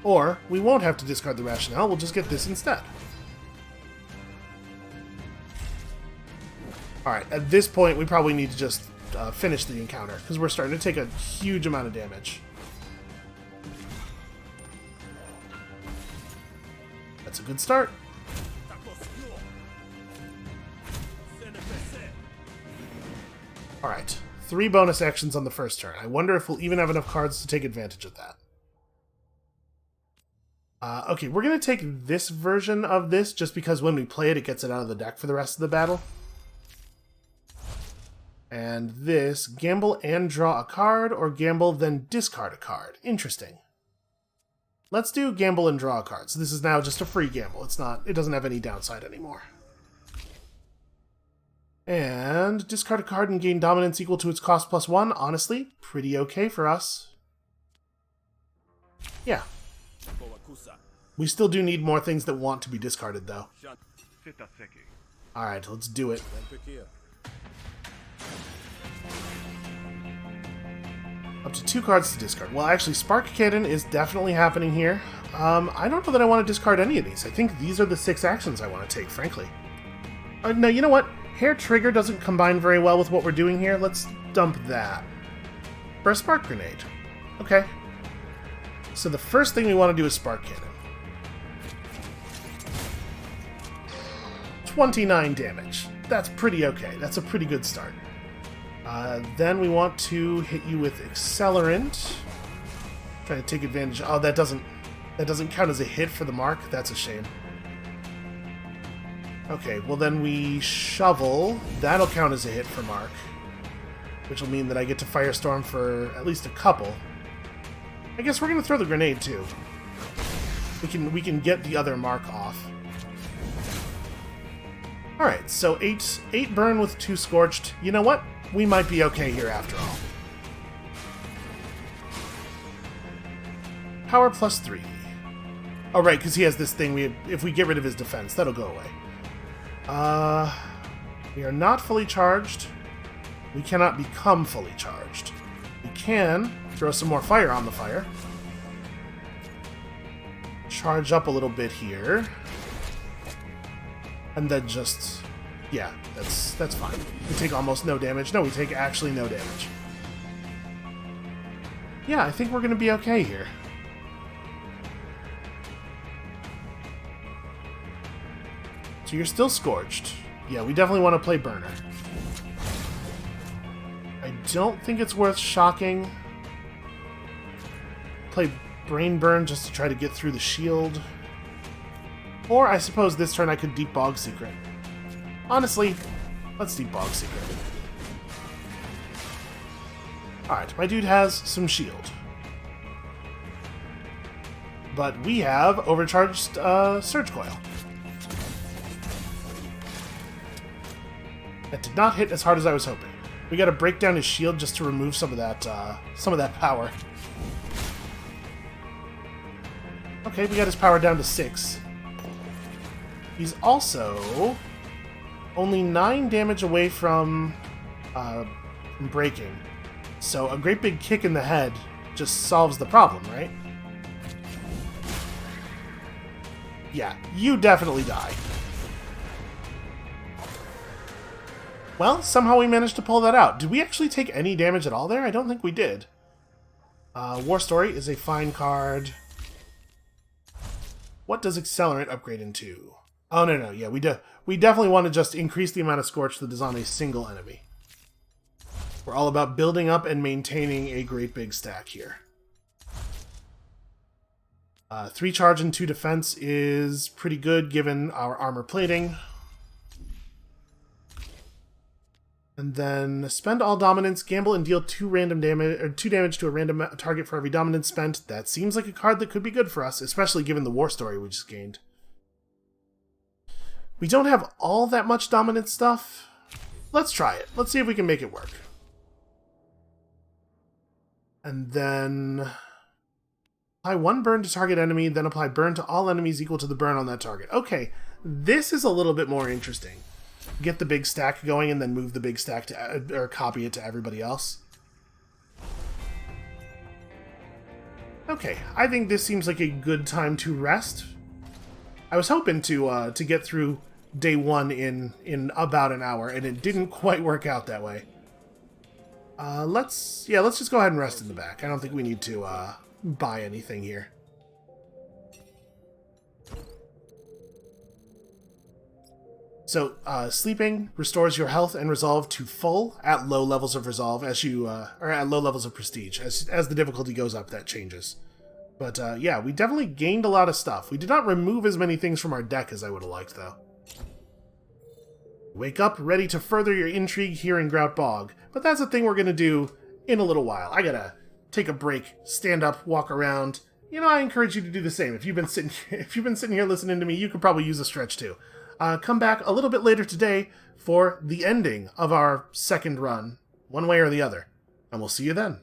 Or, we won't have to discard the rationale, we'll just get this instead. Alright, at this point we probably need to just finish the encounter, because we're starting to take a huge amount of damage. That's a good start. Alright, 3 bonus actions on the first turn. I wonder if we'll even have enough cards to take advantage of that. Okay, we're going to take this version of this just because when we play it, it gets it out of the deck for the rest of the battle. And this, gamble and draw a card, or gamble then discard a card. Interesting. Let's do gamble and draw a card. So this is now just a free gamble. It doesn't have any downside anymore. And discard a card and gain dominance equal to its cost +1. Honestly, pretty okay for us. Yeah. We still do need more things that want to be discarded, though. Alright, let's do it. Up to 2 cards to discard. Well, actually, Spark Cannon is definitely happening here. I don't know that I want to discard any of these. I think these are the 6 actions I want to take, frankly. No, you know what? Hair Trigger doesn't combine very well with what we're doing here. Let's dump that. For a Spark Grenade. Okay. So the first thing we want to do is Spark Cannon. 29 damage. That's pretty okay. That's a pretty good start. Then we want to hit you with Accelerant. Trying to take advantage. Oh, that doesn't count as a hit for the mark. That's a shame. Okay, well then we Shovel. That'll count as a hit for mark, which will mean that I get to Firestorm for at least a couple. I guess we're gonna throw the grenade too. We can get the other mark off. All right, so 8 burn with 2 scorched. You know what? We might be okay here after all. Power +3. Oh, right, because he has this thing. If we get rid of his defense, that'll go away. We are not fully charged. We cannot become fully charged. We can throw some more fire on the fire. Charge up a little bit here. And then just... yeah, that's fine. We take almost no damage. No, we take actually no damage. Yeah, I think we're going to be okay here. So you're still scorched. Yeah, we definitely want to play Burner. I don't think it's worth shocking. Play Brain Burn just to try to get through the shield. Or I suppose this turn I could Deep Bog Secret. Honestly, let's Deep Bog Secret. Alright, my dude has some shield. But we have overcharged Surge Coil. That did not hit as hard as I was hoping. We gotta break down his shield just to remove some of that power. Okay, we got his power down to 6. He's also only 9 damage away from breaking. So a great big kick in the head just solves the problem, right? Yeah, you definitely die. Well, somehow we managed to pull that out. Did we actually take any damage at all there? I don't think we did. War Story is a fine card. What does Accelerant upgrade into? Oh, no, yeah, we definitely want to just increase the amount of Scorch that is on a single enemy. We're all about building up and maintaining a great big stack here. 3 charge and 2 defense is pretty good given our armor plating. And then spend all dominance, gamble, and deal 2 damage to a random target for every dominance spent. That seems like a card that could be good for us, especially given the war story we just gained. We don't have all that much dominance stuff. Let's try it. Let's see if we can make it work. And then apply 1 burn to target enemy, then apply burn to all enemies equal to the burn on that target. Okay, this is a little bit more interesting. Get the big stack going and then move the big stack to, or copy it to everybody else. Okay, I think this seems like a good time to rest. I was hoping to get through day 1 in about an hour, and it didn't quite work out that way. Let's just go ahead and rest in the back. I don't think we need to buy anything here. So, sleeping restores your health and resolve to full at low levels of resolve as you, or at low levels of prestige. As the difficulty goes up, that changes. But, yeah, we definitely gained a lot of stuff. We did not remove as many things from our deck as I would have liked, though. Wake up, ready to further your intrigue here in Grout Bog. But that's a thing we're gonna do in a little while. I gotta take a break, stand up, walk around. You know, I encourage you to do the same. If you've been sitting here listening to me, you could probably use a stretch too. Come back a little bit later today for the ending of our second run, one way or the other. And we'll see you then.